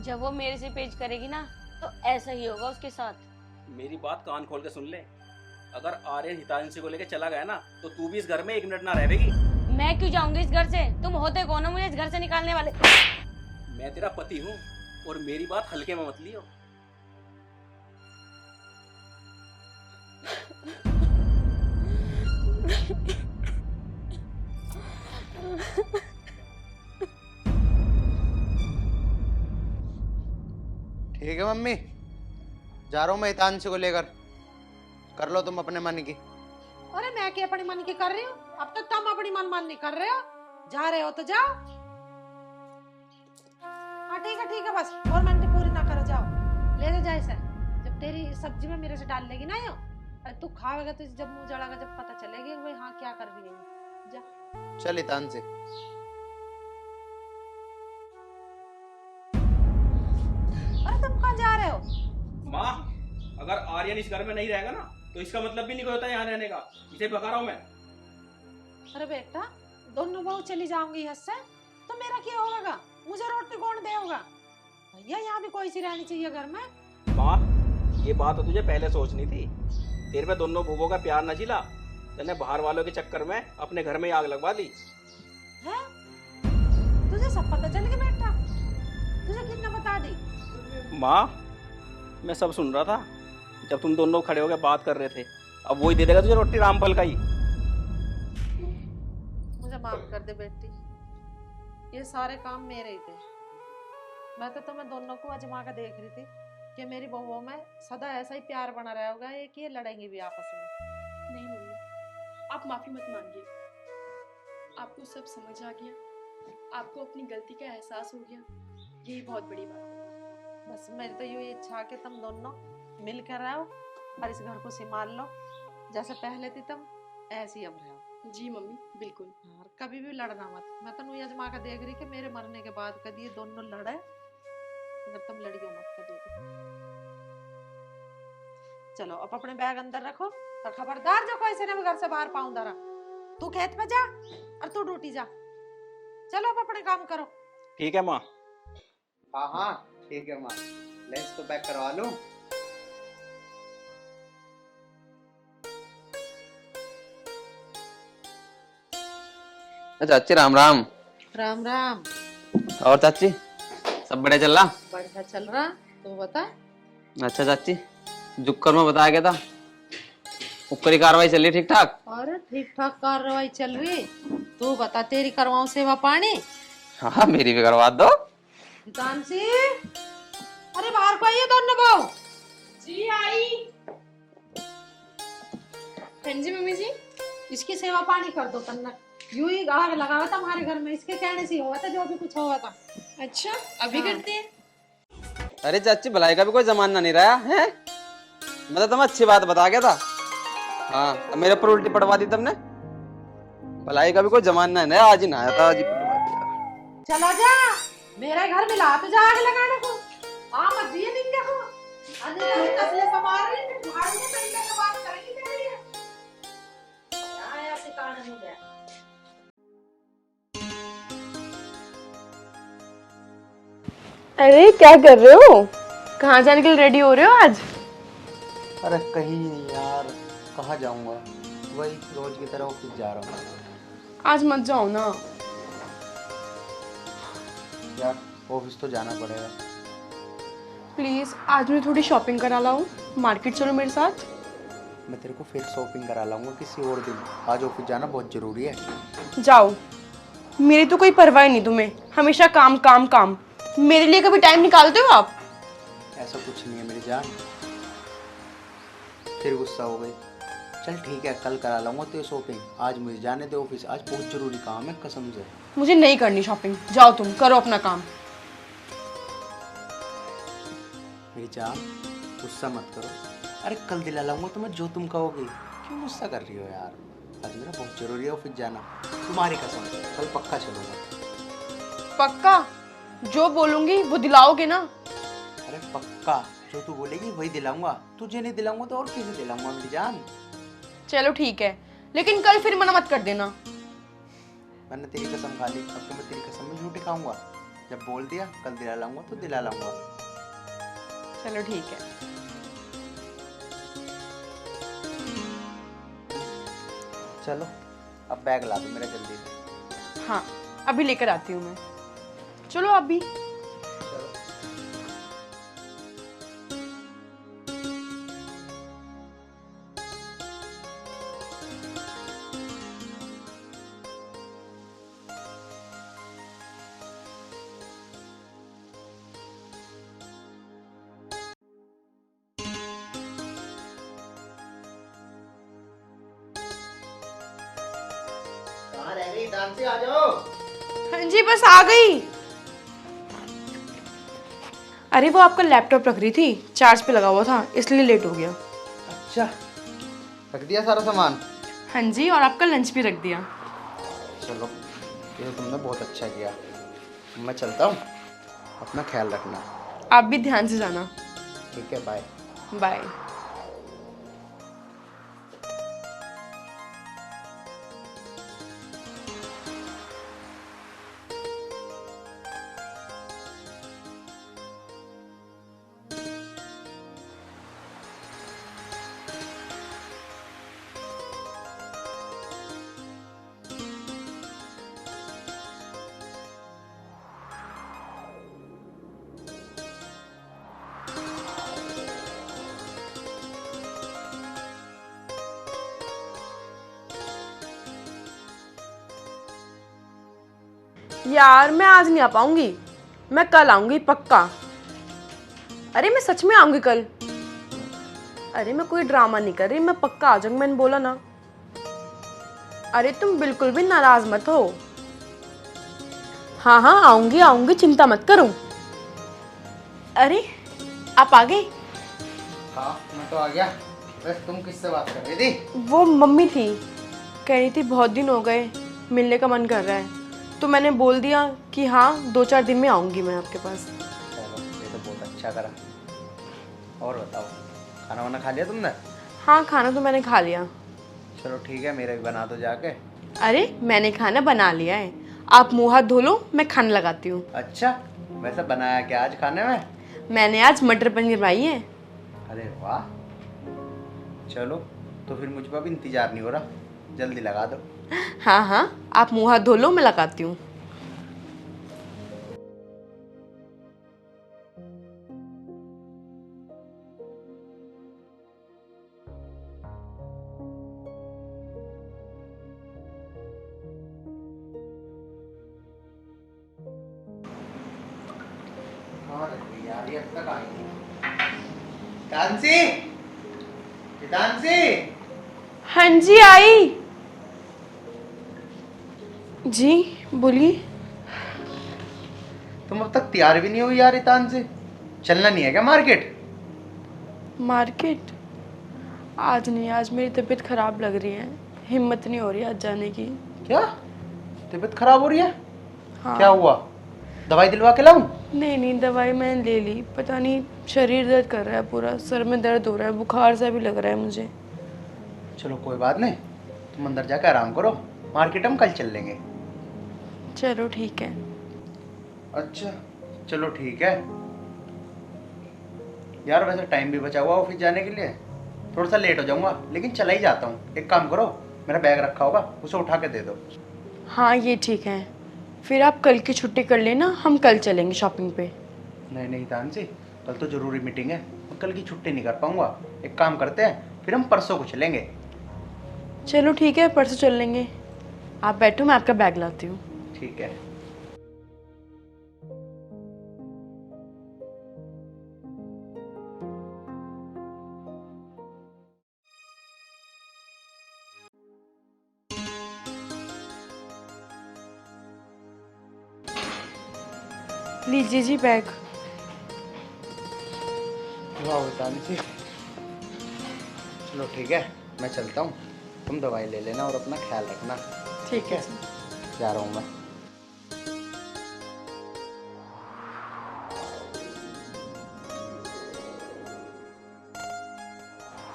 Speaker 2: जब वो मेरे से पेच करेगी ना तो ऐसा ही होगा उसके साथ।
Speaker 6: मेरी बात कान खोल के सुन ले, अगर आर्यन हितांशी को लेके चला गया ना तो तू भी इस घर में 1 मिनट ना रहेगी।
Speaker 2: मैं क्यों जाऊंगी इस घर से? तुम होते कौन हो मुझे इस घर से निकालने वाले?
Speaker 6: मैं तेरा पति हूँ और मेरी बात हल्के में मत लियो।
Speaker 1: ठीक है मम्मी, जा रहा हूँ मैं हितांशी को लेकर, कर लो तुम अपने मन की।
Speaker 4: अरे मैं क्या अपनी मन की कर रही हूँ? अब तक तुम अपनी मन मानी कर रहे हो। जा रहे हो तो जाओ। हाँ ठीक है, बस और मन पूरी ना करो, जाओ ले ले जाए सर। जब तेरी सब्जी में मेरे से डाल लेगी ना यो, अरे तू खाएगा तो जब मुंह जड़ागा, जब पता चलेगी भाई हाँ क्या कर रही है। जा
Speaker 1: चल हितांशी।
Speaker 4: अरे तुम कहाँ जा रहे हो?
Speaker 6: माँ, अगर आर्यन इस घर में नहीं रहेगा ना तो इसका मतलब भी नहीं होता यहाँ रहने का। इसे भगा रहा हूँ मैं।
Speaker 4: अरे बेटा, दोनों बहू चली जाऊंगी यहाँ से तो मेरा क्या होगा? मुझे रोटी कौन देगा? भैया यहाँ भी कोई सी रहनी चाहिए घर में।
Speaker 6: माँ, ये बात तो तुझे पहले सोचनी थी। तेरे में दोनों भूगों का प्यार न झिला, तूने बाहर वालों के चक्कर में अपने घर में ही आग लगवा दी।
Speaker 4: है? तुझे सब पता चल गया बेटा? तुझे कितना बता दी?
Speaker 6: माँ, मैं सब सुन रहा था जब तुम दोनों खड़े होकर बात कर रहे थे। अब वही दे देगा तुझे रोटी रामफल का ही।
Speaker 4: मुझे माफ कर दे बेटी, ये सारे काम मेरे ही थे। मैं तो तुम्हें दोनों को आजमा कर देख रही थी कि मेरी बहुओं में सदा ऐसा ही प्यार बना रहा होगा, एक ये लड़ेंगी भी आपस में।
Speaker 5: नहीं मम्मी, आप माफी मत मांगिए। आपको सब समझ आ गया, आपको अपनी गलती का एहसास हो गया, यही बहुत बड़ी बात है।
Speaker 4: बस मेरी तो यही इच्छा है कि तुम दोनों मिल कर रहो और इस घर को संभाल लो। जैसे पहले थी तुम, ऐसे ही अब रहो।
Speaker 5: जी मम्मी, बिल्कुल।
Speaker 4: और कभी भी लड़ना मत। मैं तो नूई आजमा कर देख रही कि मेरे मरने के बाद कभी ये दोनों लड़े, अगर तुम लड़ियो मत कभी भी। चलो अब अपने बैग अंदर रखो और खबरदार जो कोई से ना घर से बाहर पाऊं दरा। तू खेत पे जा और तू ड्यूटी जा। चलो अब अपने काम करो।
Speaker 6: ठीक है माँ।
Speaker 1: हाँ हाँ ठीक है माँ, लंच तो पैक करवा लूँ।
Speaker 3: चाची राम राम।
Speaker 4: राम राम।
Speaker 3: और चाची सब बढ़िया चल रहा?
Speaker 4: बढ़िया चल रहा, तू बता।
Speaker 3: अच्छा चाची, जुक्कर में बताया गया था, ऊपर की कार्रवाई चल रही ठीक ठाक?
Speaker 4: अरे ठीक ठाक कार्रवाई चल रही। तू बता, तेरी करवाऊं सेवा पानी?
Speaker 3: हाँ मेरी भी करवा दो।
Speaker 4: हितांशी, अरे बाहर को आइए दोनों बहू।
Speaker 5: जी आई। हाँ जी मम्मी जी।
Speaker 4: इसकी सेवा पानी कर दो तन्ना। यूं ही आग लगावा था हमारे घर में, इसके कहने से हुआ था जो भी कुछ हुआ था।
Speaker 5: अच्छा, अभी
Speaker 4: हाँ।
Speaker 5: करते हैं।
Speaker 3: अरे चाची, भलाई का भी कोई जमाना नहीं रहा है। मैं तो तुम्हें अच्छी बात बता गया था। हाँ, अब मेरे ऊपर उल्टी पड़वा दी तुमने। भलाई का भी कोई जमाना नहीं, आज ही ना आया था, आज ही पड़वा दिया।
Speaker 4: चला जा, मेरे घर में ला तो जा आग लगाने को। आ मत दिए दिन देखो। अन्य तसले समार रही है, झाड़ में पहले के बात करेंगे तेरी। यहाँ ऐसे कान नहीं गया।
Speaker 5: अरे क्या कर रहे हो? कहाँ जाने के लिए रेडी हो रहे हो आज?
Speaker 1: अरे कहीं नहीं यार, कहाँ जाऊँगा, वही रोज की तरह ऑफिस जा रहा हूँ।
Speaker 5: आज मत जाओ ना
Speaker 1: यार, ऑफिस तो जाना पड़ेगा।
Speaker 5: प्लीज, आज मैं थोड़ी शॉपिंग करा लाऊं। मार्केट चलो मेरे साथ।
Speaker 1: मैं तेरे को फिर शॉपिंग करा लाऊंगा किसी और दिन, आज ऑफिस जाना बहुत जरूरी है।
Speaker 5: जाओ, मेरी तो कोई परवाह नहीं तुम्हें, हमेशा काम काम काम। मेरे लिए कभी टाइम निकालते हो आप?
Speaker 1: ऐसा कुछ नहीं है मेरी जान, फिर गुस्सा हो गई। चल ठीक है, कल करा लाऊंगा तेरी शॉपिंग, आज मुझे जाने दे ऑफिस, आज बहुत जरूरी काम है कसम से।
Speaker 5: मुझे नहीं करनी शॉपिंग, जाओ तुम करो अपना काम।
Speaker 1: मेरी जान, गुस्सा मत करो। अरे कल दिला लाऊंगा तुम्हें जो तुम कहोगे, क्यों गुस्सा कर रही हो यार? आज मेरा बहुत जरूरी है ऑफिस जाना, तुम्हारी कसम, कल पक्का चलूंगा।
Speaker 5: पक्का? जो बोलूंगी वो दिलाओगे ना?
Speaker 1: अरे पक्का, जो तू बोलेगी वही दिलाऊंगा। तुझे नहीं दिलाऊंगा तो और किसे दिलाऊंगा मेरी जान।
Speaker 5: चलो ठीक है, लेकिन कल फिर मना मत कर देना।
Speaker 1: मैंने तेरी कसम खा ली, अब तो मैं तेरी कसम में झूठी खाऊंगा। जब बोल दिया कल दिला लाऊंगा तो दिला लाऊंगा।
Speaker 5: चलो ठीक है।
Speaker 1: चलो अब बैग ला दो मेरा जल्दी से।
Speaker 5: हाँ, अभी लेकर आती हूँ मैं। चलो अभी।
Speaker 1: कहाँ रह गई डांसी, आ जाओ।
Speaker 5: हाँ जी, बस आ गई। अरे वो आपका लैपटॉप रख रही थी, चार्ज पे लगा हुआ था, इसलिए लेट हो गया।
Speaker 1: अच्छा, रख दिया सारा सामान?
Speaker 5: हाँ जी, और आपका लंच भी रख दिया।
Speaker 1: चलो, ये तो तुमने बहुत अच्छा किया। मैं चलता हूँ, अपना ख्याल रखना।
Speaker 5: आप भी ध्यान से जाना।
Speaker 1: ठीक है, बाय।
Speaker 5: बाय। यार मैं आज नहीं आ पाऊंगी, मैं कल आऊंगी पक्का। अरे मैं सच में आऊंगी कल। अरे मैं कोई ड्रामा नहीं कर रही, मैं पक्का आ जाऊंगी, मैंने बोला ना। अरे तुम बिल्कुल भी नाराज मत हो। हाँ हाँ आऊंगी आऊंगी, चिंता मत करो। अरे आप आ गए?
Speaker 1: हाँ, मैं तो आ गया। बस तुम किससे बात कर रही थी?
Speaker 5: वो मम्मी थी, कह रही थी बहुत दिन हो गए, मिलने का मन कर रहा है। तो मैंने बोल दिया कि हाँ 2-4 दिन में आऊंगी मैं आपके पास।
Speaker 1: चलो, ये तो बहुत अच्छा करा। और बताओ, खाना वाना खा लिया तुमने?
Speaker 5: हाँ खाना तो मैंने खा लिया।
Speaker 1: चलो ठीक है, मेरा भी बना दो जाके।
Speaker 5: अरे मैंने खाना बना लिया है, आप मुंह हाथ धो लो, मैं खाना लगाती हूँ।
Speaker 1: अच्छा, वैसे बनाया क्या आज खाने में?
Speaker 5: मैंने आज मटर पनीर बनाई है।
Speaker 1: अरे वाह। चलो, तो फिर मुझ पर भी इंतजार नहीं हो रहा, जल्दी लगा दो।
Speaker 5: हाँ हाँ, आप मुंह हाथ धो लो, मैं लगाती हूँ।
Speaker 1: कहाँ रह गई यार, ये अब तक आई नहीं। डांसी, डांसी।
Speaker 5: हाँ जी आई। जी बोलिए।
Speaker 1: तुम अब तक तैयार भी नहीं हुई यार इतान से। चलना नहीं है क्या मार्केट?
Speaker 5: मार्केट? आज नहीं, आज मेरी तबीयत खराब लग रही है, हिम्मत नहीं हो रही आज जाने की।
Speaker 1: क्या तबीयत खराब हो रही है?
Speaker 5: हाँ।
Speaker 1: क्या हुआ, दवाई दिलवा के लाऊं?
Speaker 5: नहीं नहीं, दवाई मैंने ले ली, पता नहीं शरीर दर्द कर रहा है, पूरा सर में दर्द हो रहा है, बुखार सा भी लग रहा है मुझे।
Speaker 1: चलो कोई बात नहीं, तुम अंदर जाकर आराम करो, मार्केट हम कल चल लेंगे।
Speaker 5: चलो ठीक है।
Speaker 1: अच्छा चलो ठीक है यार, वैसे टाइम भी बचा हुआ ऑफिस जाने के लिए, थोड़ा सा लेट हो जाऊंगा लेकिन चला ही जाता हूँ। एक काम करो, मेरा बैग रखा होगा उसे उठा के दे दो।
Speaker 5: हाँ ये ठीक है, फिर आप कल की छुट्टी कर लेना, हम कल चलेंगे शॉपिंग पे।
Speaker 1: नहीं नहीं तानसी, कल तो जरूरी मीटिंग है, मैं कल की छुट्टी नहीं कर पाऊंगा। एक काम करते हैं, फिर हम परसों को चलेंगे।
Speaker 5: चलो ठीक है, परसों चल लेंगे। आप बैठो, मैं आपका बैग लाती हूँ।
Speaker 1: ठीक है।
Speaker 5: लीजिए जी बैग।
Speaker 1: वाह तानसी, चलो ठीक है, मैं चलता हूँ, तुम दवाई ले लेना और अपना ख्याल रखना।
Speaker 5: ठीक है।
Speaker 1: जा रहा हूँ मैं।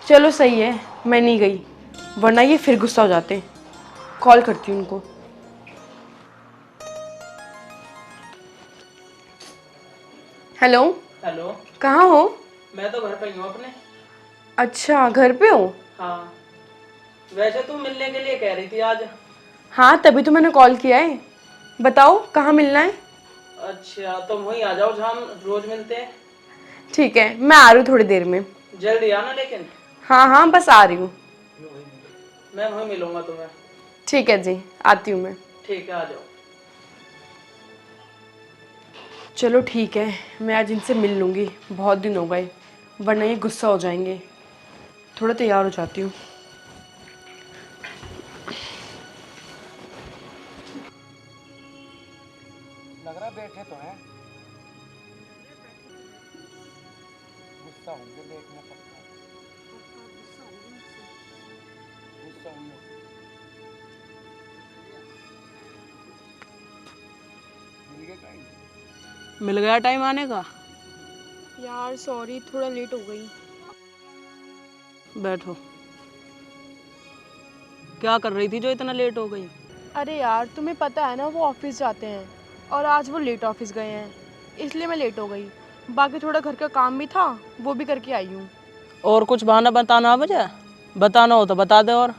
Speaker 5: चलो सही है, मैं नहीं गई, वरना ये फिर गुस्सा हो जाते। कॉल करती हूँ उनको। हेलो।
Speaker 6: हेलो।
Speaker 5: कहाँ हो?
Speaker 6: मैं तो घर पे ही हूँ अपने।
Speaker 5: अच्छा, घर पे हो?
Speaker 6: हाँ, वैसे तुम मिलने के लिए कह रही थी आज।
Speaker 5: हाँ, तभी तो मैंने कॉल किया है। बताओ कहाँ मिलना है?
Speaker 6: अच्छा, तुम वहीं आ जाओ जहाँ हम रोज मिलते हैं।
Speaker 5: ठीक है, मैं आ रही हूँ थोड़ी देर में।
Speaker 6: जल्दी आना लेकिन।
Speaker 5: हाँ हाँ, बस आ रही हूँ।
Speaker 6: मैं वहीं मिलूंगा तुम्हें।
Speaker 5: ठीक है जी, आती हूँ मैं।
Speaker 6: ठीक है, आ जाओ।
Speaker 5: चलो ठीक है, मैं आज इनसे मिल लूँगी, बहुत दिन हो गए, वरना ये गुस्सा हो जाएंगे। थोड़ा तैयार हो जाती हूँ।
Speaker 1: लग रहा बैठे तो हैं, गुस्सा होंगे देखने पक्का, गुस्सा होंगे। मिल गया टाइम?
Speaker 6: मिल गया टाइम आने का?
Speaker 5: यार सॉरी, थोड़ा लेट हो गई।
Speaker 6: बैठो। क्या कर रही थी जो इतना लेट हो गई?
Speaker 5: अरे यार, तुम्हें पता है ना, वो ऑफिस जाते हैं और आज वो लेट ऑफिस गए हैं, इसलिए मैं लेट हो गई। बाकी थोड़ा घर का काम भी था, वो भी करके आई हूँ।
Speaker 6: और कुछ बहाना बताना है मुझे? बताना हो तो बता दे। और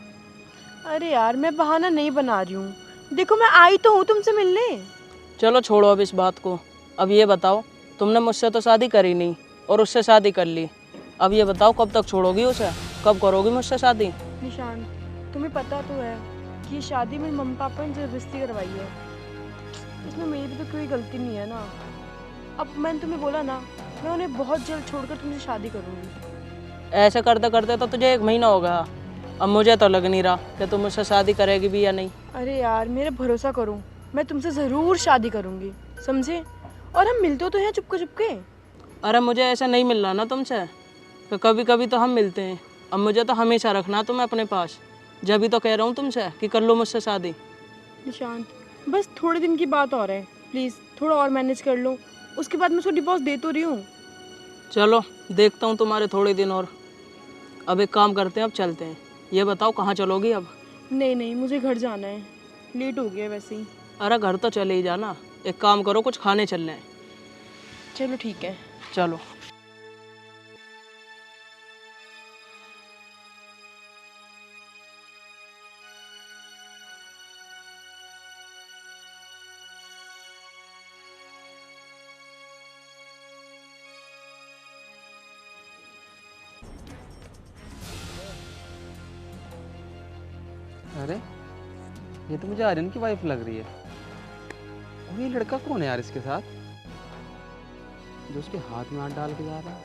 Speaker 5: अरे यार, मैं बहाना नहीं बना रही हूँ, देखो मैं आई तो हूँ तुमसे मिलने।
Speaker 6: चलो छोड़ो अब इस बात को। अब ये बताओ, तुमने मुझसे तो शादी करी नहीं और उससे शादी कर ली। अब ये बताओ, कब तक छोड़ोगी उसे? कब करोगी मुझसे शादी?
Speaker 5: निशान, तुम्हें पता तो है कि ये शादी मेरे मम्मी पापा ने जबरदस्ती करवाई है, इसमें मेरी भी तो कोई गलती नहीं है ना। अब मैंने तुम्हें बोला ना, मैं उन्हें बहुत जल्द छोड़कर तुमसे शादी करूँगी।
Speaker 6: ऐसे करते करते तो तुझे 1 महीना हो गया। अब मुझे तो लग नहीं रहा कि तुम मुझसे शादी करेगी भी या नहीं।
Speaker 5: अरे यार, मेरा भरोसा करो, मैं तुमसे ज़रूर शादी करूँगी, समझे? और हम मिलते तो हैं चुपके चुपके।
Speaker 6: अरे मुझे ऐसा नहीं मिल रहा ना तुमसे, तो कभी कभी तो हम मिलते हैं। अब मुझे तो हमेशा रखना तुम अपने पास। जब भी तो कह रहा हूँ तुमसे कि कर लो मुझसे शादी।
Speaker 5: निशांत, बस थोड़े दिन की बात और है, प्लीज़ थोड़ा और मैनेज कर लो, उसके बाद मैं उसको डिवोर्स दे तो रही हूँ।
Speaker 6: चलो देखता हूँ तुम्हारे थोड़े दिन और। अब एक काम करते हैं, अब चलते हैं। ये बताओ कहाँ चलोगी अब?
Speaker 5: नहीं नहीं, मुझे घर जाना है, लेट हो गया वैसे ही।
Speaker 6: अरे घर तो चले ही जाना। एक काम करो, कुछ खाने चलने हैं।
Speaker 5: चलो ठीक है।
Speaker 6: चलो।
Speaker 3: अरे ये तो मुझे आर्यन की वाइफ लग रही है। और ये लड़का कौन है यार इसके साथ, जो उसके हाथ में हाथ डाल के जा रहा है?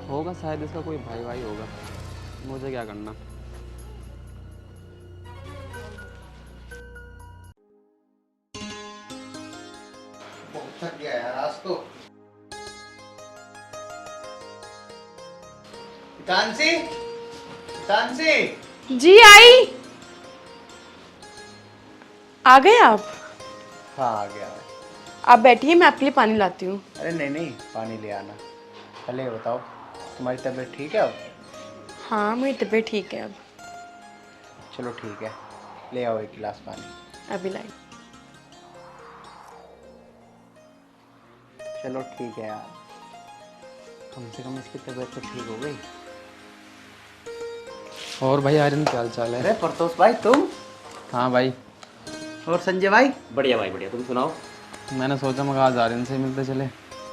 Speaker 3: होगा शायद इसका कोई भाई भाई होगा। मुझे क्या करना।
Speaker 1: बहुत थक गया यार आज तो। Tansy, tansy.
Speaker 5: जी आई। आ गए आप?
Speaker 1: हाँ आ गया मैं।
Speaker 5: आप बैठिए, मैं आपके लिए पानी लाती हूँ।
Speaker 1: अरे नहीं नहीं, पानी ले आना। पहले ये बताओ, तुम्हारी तबीयत ठीक है अब?
Speaker 5: हाँ, मेरी तबीयत ठीक है अब।
Speaker 1: चलो ठीक है, ले आओ 1 गिलास पानी।
Speaker 5: अभी लाई।
Speaker 1: चलो ठीक है यार, कम से कम इसकी तबीयत तो ठीक हो गई।
Speaker 3: और भाई आर्यन क्या हाल चाल है?
Speaker 1: अरे प्रतोष भाई तुम?
Speaker 3: हाँ भाई,
Speaker 1: और संजय भाई?
Speaker 6: बढ़िया भाई बढ़िया, तुम सुनाओ।
Speaker 3: मैंने सोचा मैं आज आर्यन से मिलते चले।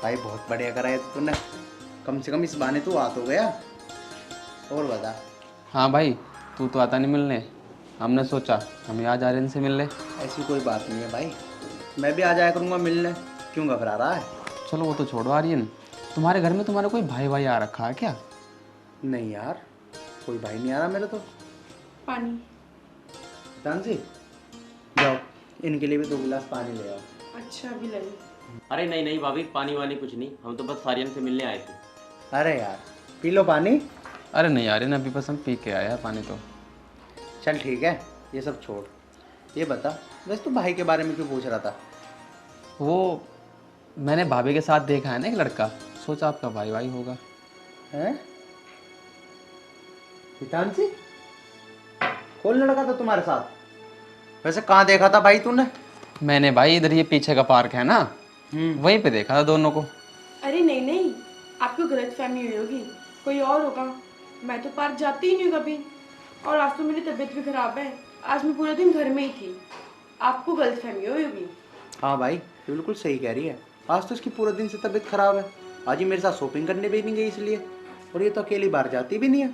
Speaker 1: भाई बहुत बढ़िया करा है तूने, कम से कम इस बहाने तू आ तो गया। और बता।
Speaker 3: हाँ भाई, तू तो आता नहीं मिलने, हमने सोचा हम आज आर्यन से मिल ले।
Speaker 1: ऐसी कोई बात नहीं है भाई, मैं भी आ जाया करूँगा मिलने, क्यों घबरा रहा है?
Speaker 3: चलो वो तो छोड़ो आर्यन, तुम्हारे घर में तुम्हारा कोई भाई भाई आ रखा है क्या?
Speaker 1: नहीं यार, कोई भाई नहीं आ रहा मेरा तो।
Speaker 5: पानी।
Speaker 1: तानसी जाओ, इनके लिए भी 2 गिलास पानी ले आओ।
Speaker 5: अच्छा, अभी लाई।
Speaker 6: अरे नहीं नहीं भाभी, पानी वानी कुछ नहीं, हम तो बस आर्यन से मिलने आए थे।
Speaker 1: अरे यार पी लो पानी।
Speaker 3: अरे नहीं आर्यन, अभी बस हम पी के आया है पानी तो।
Speaker 1: चल ठीक है, ये सब छोड़, ये बता वैसे तू भाई के बारे में क्यों पूछ रहा था?
Speaker 3: वो मैंने भाभी के साथ देखा है ना एक लड़का, सोचा आपका भाई भाई होगा।
Speaker 1: हैं? हितांशी? कौन लड़का था तुम्हारे साथ? वैसे कहाँ देखा था भाई तूने?
Speaker 3: मैंने भाई इधर ये पीछे का पार्क है ना, वहीं पे देखा था दोनों को।
Speaker 5: अरे नहीं नहीं, आपको गलतफहमी हुई होगी, कोई और होगा। मैं तो पार्क जाती ही नहीं हूँ कभी, और आज तो मेरी तबीयत भी खराब है, आज मैं पूरे दिन घर में ही थी। आपको गलतफहमी हुई होगी।
Speaker 1: हाँ भाई, ये बिल्कुल सही कह रही है। आज तो इसकी पूरे दिन से तबीयत खराब है, आज ही मेरे साथ शॉपिंग करने भी नहीं गई इसलिए, और ये तो अकेली बाहर जाती भी नहीं है।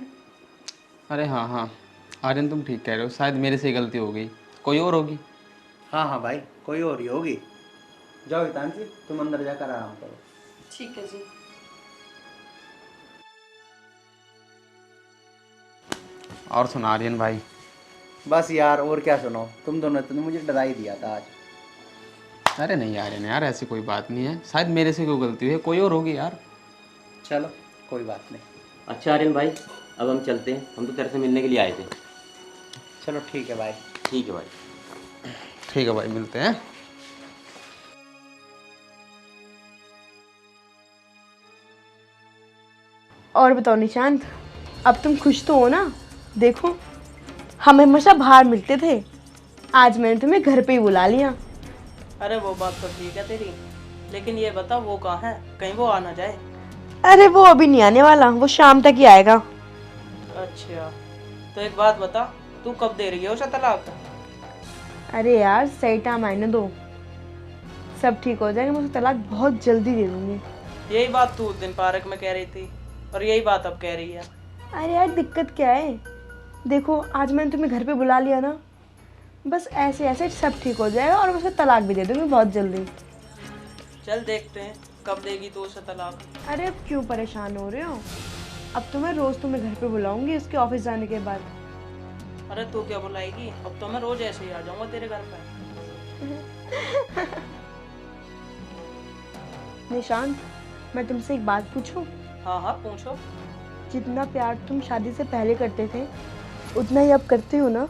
Speaker 3: अरे हाँ हाँ आर्यन, तुम ठीक कह रहे हो, शायद मेरे से ही गलती हो गई, कोई और होगी।
Speaker 1: हाँ हाँ भाई, कोई और ही होगी। जाओ हितांशी, तुम अंदर जाकर आराम करो।
Speaker 5: ठीक है जी।
Speaker 3: और सुना आर्यन भाई?
Speaker 1: बस यार, और क्या सुनो, तुम दोनों ने मुझे डरा ही दिया था आज।
Speaker 3: अरे नहीं आर्यन यार, ऐसी कोई बात नहीं है, शायद मेरे से कोई गलती हुई है, कोई और होगी यार।
Speaker 1: चलो कोई बात नहीं।
Speaker 7: अच्छा आर्यन भाई, अब हम चलते हैं, हम तो तेरे से मिलने के लिए आए थे।
Speaker 1: चलो ठीक है भाई।
Speaker 7: ठीक है भाई।
Speaker 3: ठीक है भाई, मिलते हैं।
Speaker 5: और बताओ निशांत, अब तुम खुश तो हो ना? देखो, हम हमेशा बाहर मिलते थे, आज मैंने तुम्हें घर पे ही बुला लिया।
Speaker 6: अरे वो बात तो ठीक है तेरी, लेकिन ये बता वो कहाँ है, कहीं वो आ ना जाए।
Speaker 5: अरे वो अभी नहीं आने वाला, वो शाम तक ही आएगा।
Speaker 6: अच्छा तो एक बात बता, तू कब दे रही है उसे तलाक?
Speaker 5: अरे यार सही टाइम आने दो, सब ठीक हो जाएगा, मैं उसे तलाक बहुत जल्दी दे दूंगी।
Speaker 6: यही बात तू उस दिन पार्क में कह रही थी, और यही बात अब कह रही है।
Speaker 5: अरे यार दिक्कत क्या है, देखो आज मैंने तुम्हें घर पे बुला लिया ना, बस ऐसे ऐसे सब ठीक हो जाएगा और मैं उसे तलाक भी दे दूंगी बहुत जल्दी।
Speaker 6: चल देखते हैं कब देगी तू उसे तलाक।
Speaker 5: अरे अब क्यों परेशान हो रहे हो, अब तो मैं रोज तुम्हें घर पे बुलाऊंगी उसके ऑफिस जाने के बाद।
Speaker 6: अरे तू क्या बुलाएगी, अब तो मैं रोज ऐसे ही आ जाऊंगा तेरे घर पे।
Speaker 5: निशांत, मैं तुमसे एक बात पूछूं?
Speaker 6: हाँ हाँ पूछो।
Speaker 5: जितना प्यार तुम शादी से पहले करते थे उतना ही अब करते हो ना?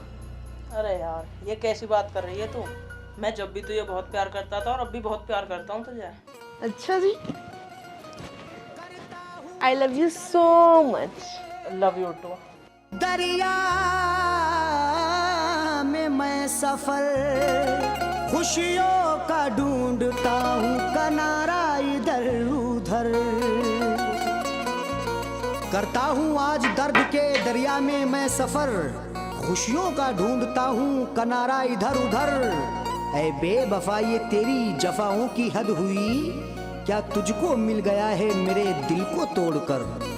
Speaker 6: अरे यार ये कैसी बात कर रही है तू, मैं जब भी तुझे बहुत प्यार करता था और अब भी बहुत प्यार करता हूँ तुझे।
Speaker 5: अच्छा जी, I love you so much.
Speaker 6: Love you too.
Speaker 8: दरिया में मैं सफर खुशियों का ढूंढता हूँ, किनारा इधर उधर करता हूँ। आज दर्द के दरिया में मैं सफर खुशियों का ढूंढता हूँ, किनारा इधर उधर। ऐ बेवफा ये तेरी जफाओं की हद हुई, क्या तुझको मिल गया है मेरे दिल को तोड़कर।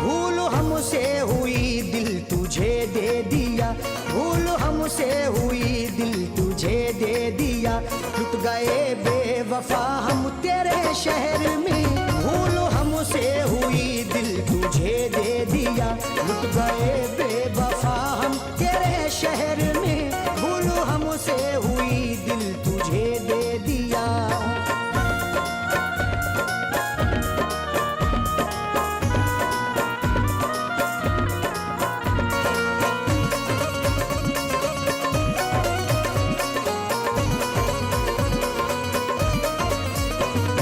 Speaker 8: भूल हमसे हुई दिल तुझे दे दिया, भूल हमसे हुई दिल तुझे दे दिया। लुट गए बेवफा हम तेरे शहर में, भूल हमसे हुई दिल तुझे दे दिया। लुट गए बेवफा हम तेरे शहर में, भूल हमसे हुई दिल तुझे दे दिया।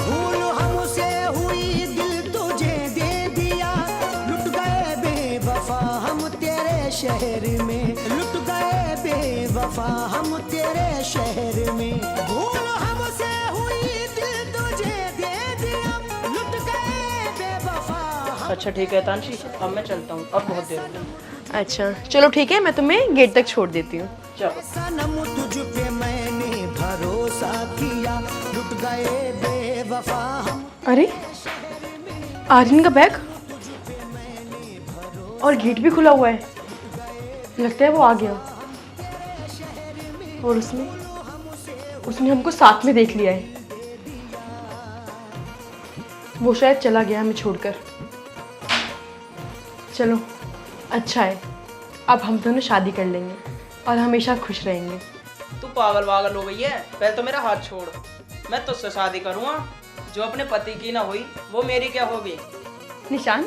Speaker 8: भूल हमसे हुई दिल तुझे दे दिया। लुट गए बेवफा हम तेरे शहर में, लुट गए बेवफा हम तेरे शहर में। भूल हमसे हुई दिल तुझे दे दिया। लुट गए बेवफा हम।
Speaker 6: अच्छा ठीक है तानशी, अब मैं चलता हूँ, अब बहुत देर हो गई।
Speaker 5: अच्छा चलो ठीक है, मैं तुम्हें गेट तक छोड़ देती हूँ।
Speaker 6: चलो।
Speaker 8: सनम तुझ पे मैंने भरोसा किया, लुट गए बेवफा हम।
Speaker 5: अरे आर्यन का बैग और गेट भी खुला हुआ है, लगता है वो आ गया और उसने हमको साथ में देख लिया है। वो शायद चला गया हमें छोड़कर। चलो अच्छा है, अब हम दोनों शादी कर लेंगे और हमेशा खुश रहेंगे।
Speaker 6: तू पागल वागल हो गई है? पहले तो मेरा हाथ छोड़। मैं तुझसे शादी करूंगा, जो अपने पति की ना हुई वो मेरी क्या होगी?
Speaker 5: निशान,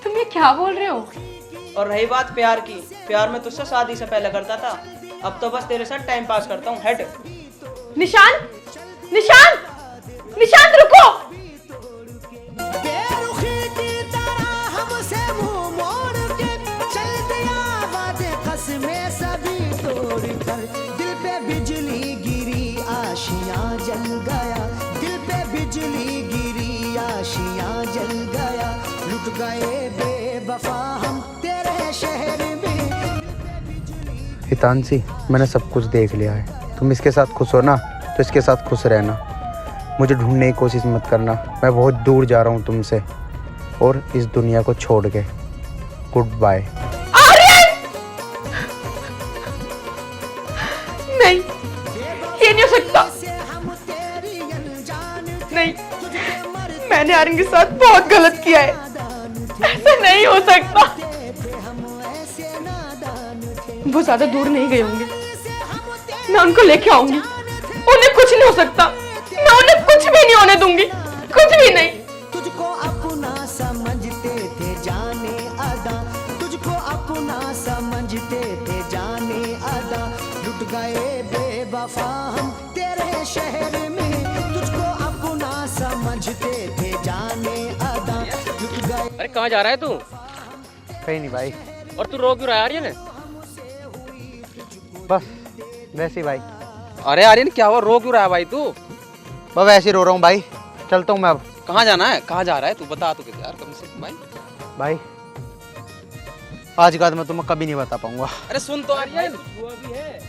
Speaker 5: तुम ये क्या बोल रहे हो?
Speaker 6: और रही बात प्यार की, प्यार मैं तुझसे शादी से पहले करता था, अब तो बस तेरे साथ टाइम पास करता हूँ। हट।
Speaker 5: निशान, निशान, निशान रुको।
Speaker 8: बेरुखी की तरह हमसे मुंह मोड़ के चल दिया, वादे कसमें सभी तोड़ कर। दिल पे बिजली गिरी आशियां जल गया, दिल पे बिजली गिरी आशियां जल गया। लुट गए बेवफा हम तेरे शहर में।
Speaker 1: हितांशी, मैंने सब कुछ देख लिया है। तुम इसके साथ खुश हो ना, तो इसके साथ खुश रहना। मुझे ढूंढने की कोशिश मत करना, मैं बहुत दूर जा रहा हूँ तुमसे और इस दुनिया को छोड़ के। Goodbye.
Speaker 5: नहीं, ये नहीं हो सकता। नहीं, मैंने आर्यन के साथ बहुत गलत किया है, ऐसा नहीं हो सकता। वो ज्यादा दूर नहीं गए होंगे, मैं उनको लेके आऊंगी। उन्हें कुछ नहीं हो सकता, मैं उन्हें कुछ भी नहीं होने दूंगी, कुछ भी नहीं।
Speaker 8: तुझको अपना समझते थे जाने अदा, तुझको अपना समझते थे जाने अदा। लुट गए बेवफा हम तेरे शहर में, तुझको अपना समझते थे जाने अदा। लुट गए।
Speaker 3: अरे कहाँ जा रहा है तू?
Speaker 1: कहीं नहीं भाई,
Speaker 3: और तू रो क्यों रहा है आर्यन?
Speaker 1: बस वैसे ही भाई।
Speaker 3: अरे आर्यन क्या हुआ, रो क्यों रहा है भाई तू?
Speaker 1: बस वैसे ही रो रहा हूँ भाई। चलता हूँ मैं अब।
Speaker 3: कहाँ जाना है, कहाँ जा रहा है तू? बता तो यार कम से कम भाई।
Speaker 1: भाई आज के बाद मैं तुम्हें कभी नहीं बता पाऊंगा।
Speaker 3: अरे सुन तो आर्यन, हुआ भी है।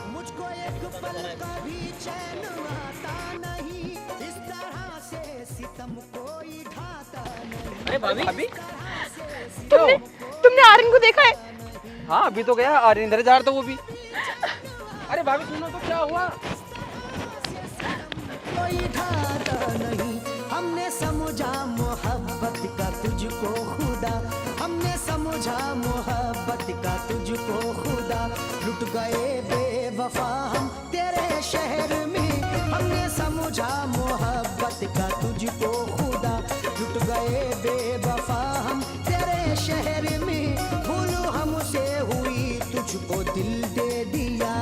Speaker 8: मुझको एक पल का भी चैन आता नहीं, इस तरह से सितम कोई ढाता नहीं।
Speaker 3: अरे भाभी,
Speaker 5: तुमने आर्यन को देखा है?
Speaker 3: हाँ अभी तो गया आर्यन, इधर जा रहा था वो भी। अरे भाभी सुनो तो, क्या हुआ?
Speaker 8: कोई ढाता नहीं। हमने समझा मोहब्बत का तुझको खुदा, हमने समझा मोहब्बत का तुझको खुदा। लुट गए बेवफा हम तेरे शहर में, हमने समझा मोहब्बत का तुझको खुदा। लुट गए बेवफा हम तेरे शहर में, भूल हमसे हुई तुझको दिल दे दिया।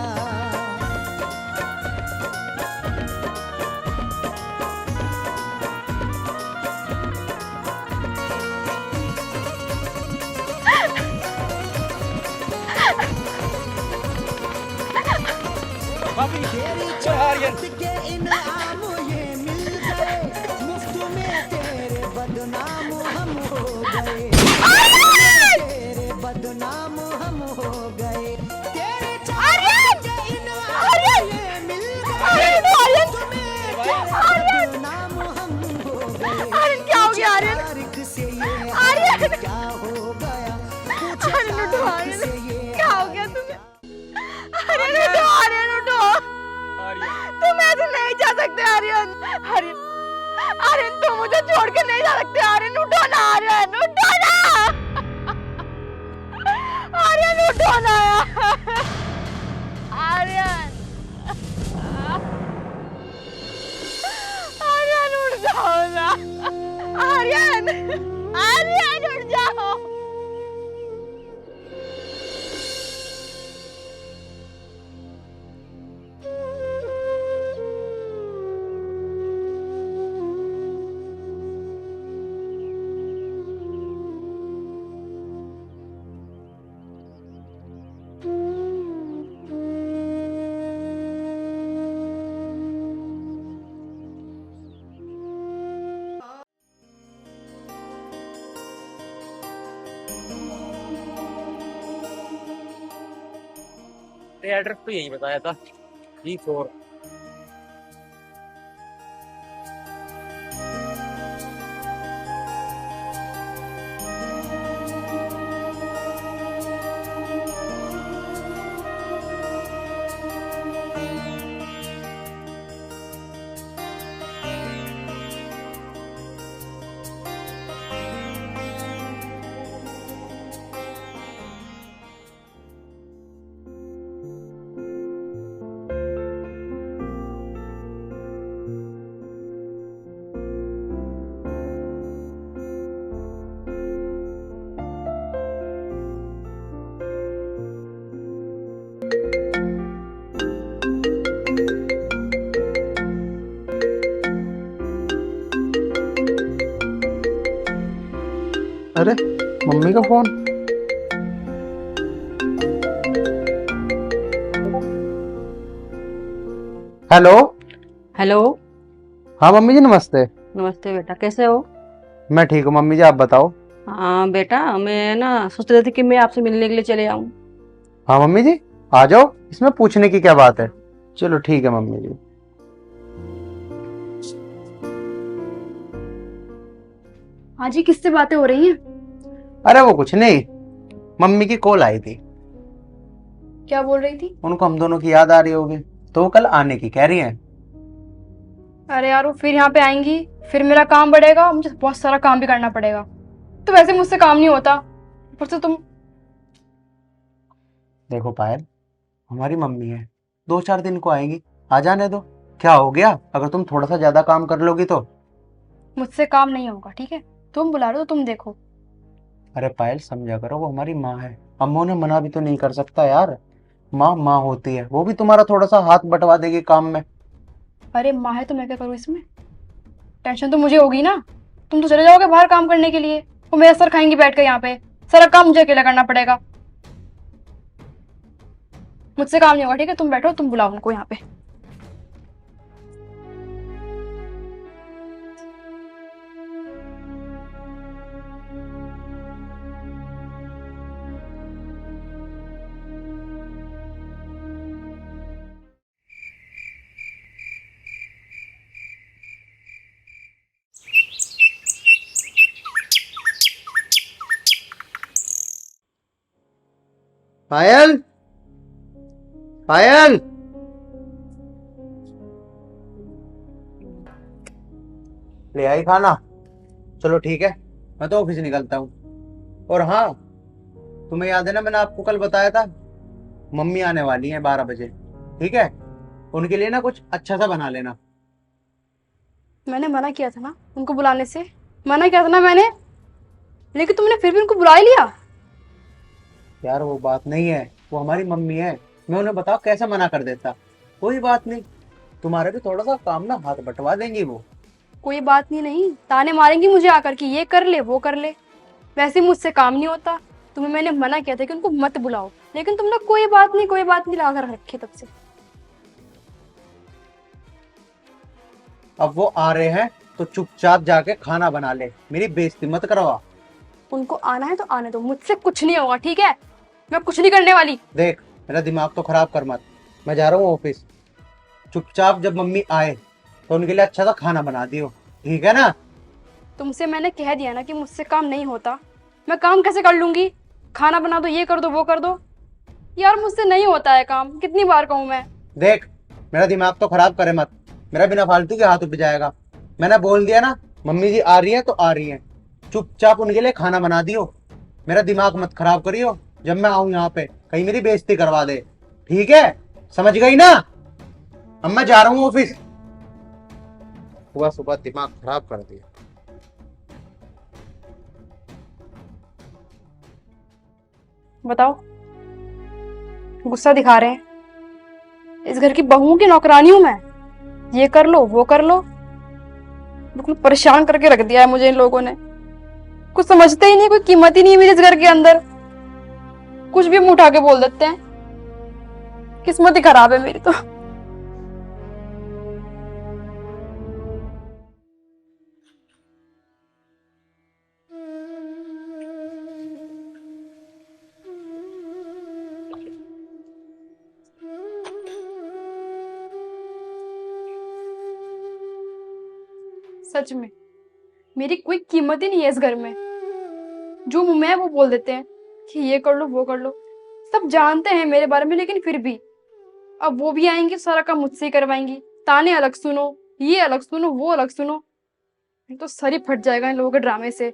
Speaker 8: तेरी चाहत के इनाम ये मिल गए, मुफ्त में तेरे बदनाम हम हो गए, तेरे बदनाम हम हो गए। तेरे चाहत के इनाम ये मिल गए, मुफ्त में तेरे बदनाम हम हो गए।
Speaker 5: आर्यन क्या हो गया? आर्यन,
Speaker 8: तारिक से ये हाल क्या हो गया? पूछे तारिक से ये
Speaker 5: क्या हो गया तुम्हें? आर्यन उठो, आर्यन उठो, तुम ऐसे नहीं जा सकते आर्यन। आर्यन, आर्यन तुम मुझे छोड़ के नहीं जा सकते। आर्यन उठो ना, आर्यन उठो ना, आर्यन उठो ना आर्यन, आर्यन उठ जाओ ना, आर्यन, आर्यन उठ जाओ।
Speaker 3: एड्रेस तो यही बताया था, G4।
Speaker 1: अरे मम्मी का फोन। हेलो।
Speaker 6: हेलो।
Speaker 1: हाँ मम्मी जी नमस्ते।
Speaker 6: नमस्ते बेटा, कैसे हो?
Speaker 1: मैं ठीक हूँ मम्मी जी, आप बताओ।
Speaker 6: हाँ बेटा, मैं ना सोच रही थी कि मैं आपसे मिलने के लिए चले आऊँ।
Speaker 1: हाँ मम्मी जी आ जाओ, इसमें पूछने की क्या बात है। चलो ठीक है मम्मी जी।
Speaker 2: हाँ जी, किससे बातें हो रही हैं?
Speaker 1: अरे वो कुछ नहीं, मम्मी की कॉल आई थी।
Speaker 2: क्या बोल रही थी?
Speaker 1: उनको हम दोनों की याद आ रही होगी, तो वो कल आने की कह रही हैं।
Speaker 2: अरे यार, वो फिर यहाँ पे आएंगी, फिर मेरा काम बढ़ेगा, मुझे बहुत सारा काम भी करना पड़ेगा। तो वैसे मुझसे काम नहीं होता, ऊपर से तुम।
Speaker 1: देखो पायल, हमारी मम्मी है, 2-4 दिन को आएगी, आ जाने दो। क्या हो गया अगर तुम थोड़ा सा ज्यादा काम कर लोगी तो।
Speaker 2: मुझसे काम नहीं होगा, ठीक है? तुम बुला रहे हो तो तुम देखो।
Speaker 1: अरे पायल समझा करो, वो हमारी माँ है, अम्मू ने मना भी तो नहीं कर सकता यार। माँ माँ होती है, वो भी तुम्हारा थोड़ा सा हाथ बंटवा देगी काम में।
Speaker 2: अरे माँ है तो मैं क्या करूँ इसमें? टेंशन तो मुझे होगी ना। तुम तो चले जाओगे बाहर काम करने के लिए, वो मेरा सर खाएंगी बैठ कर यहाँ पे। सारा काम मुझे अकेला करना पड़ेगा। मुझसे काम नहीं होगा, ठीक है? तुम बैठो, तुम बुलाओ उनको यहाँ पे।
Speaker 1: पायल, पायल। ले आई खाना? चलो ठीक है, मैं तो ऑफिस निकलता हूँ। और हाँ, तुम्हें याद है ना मैंने आपको कल बताया था, मम्मी आने वाली है 12 बजे, ठीक है? उनके लिए ना कुछ अच्छा सा बना लेना।
Speaker 2: मैंने मना किया था ना उनको बुलाने से, मना किया था ना मैंने, लेकिन तुमने फिर भी उनको बुला ही लिया।
Speaker 1: यार वो बात नहीं है, वो हमारी मम्मी है, मैं उन्हें बताओ कैसे मना कर देता। कोई बात नहीं, तुम्हारे भी थोड़ा सा काम ना हाथ बंटवा देंगी वो।
Speaker 2: कोई बात नहीं, नहीं ताने मारेंगी मुझे आकर कि ये कर ले वो कर ले। वैसे ही मुझसे काम नहीं होता। तुम्हें मैंने मना किया था कि उनको मत बुलाओ, लेकिन तुमने कोई बात नहीं कोई बात नहीं लाकर रखी तब से।
Speaker 1: अब वो आ रहे हैं तो चुपचाप जाके खाना बना ले, मेरी बेइज्जती मत करवा।
Speaker 2: उनको आना है तो आने दो, मुझसे कुछ नहीं होगा, ठीक है? मैं कुछ नहीं करने वाली।
Speaker 1: देख मेरा दिमाग तो खराब कर मत, मैं जा रहा हूँ ऑफिस। चुपचाप जब मम्मी आए तो उनके लिए अच्छा सा खाना बना दियो, ठीक है ना?
Speaker 2: तुमसे मैंने कह दिया ना कि मुझसे काम नहीं होता। मैं काम कैसे कर लूंगी? खाना बना दो, ये कर दो वो कर दो। यार मुझसे नहीं होता है काम, कितनी बार कहूँ मैं?
Speaker 1: देख मेरा दिमाग तो खराब करे मत, मेरा बिना फालतू के हाथ उठ जाएगा। मैंने बोल दिया ना, मम्मी जी आ रही है तो आ रही है, चुपचाप उनके लिए खाना बना दियो। मेरा दिमाग मत खराब करियो, जब मैं आऊं यहाँ पे कहीं मेरी बेइज्जती करवा दे, ठीक है? समझ गई ना? अब मैं जा रहा हूँ ऑफिस। सुबह सुबह दिमाग खराब कर दिया।
Speaker 2: बताओ, गुस्सा दिखा रहे हैं? इस घर की बहुओं की नौकरानी हूं मैं, ये कर लो वो कर लो। बिल्कुल परेशान करके रख दिया है मुझे इन लोगों ने। कुछ समझते ही नहीं, कोई कीमत ही नहीं है मेरे इस घर के अंदर। कुछ भी मुंह उठा के बोल देते हैं। किस्मत ही खराब है मेरी तो। सच में मेरी कोई कीमत ही नहीं है इस घर में। जो मुंह में है वो बोल देते हैं कि ये कर लो वो कर लो। सब जानते हैं मेरे बारे में, लेकिन फिर भी अब वो भी आएंगी, सारा काम मुझसे ही करवाएंगी। ताने अलग सुनो, ये अलग सुनो वो अलग सुनो। तो सर ही फट जाएगा इन लोगों के ड्रामे से।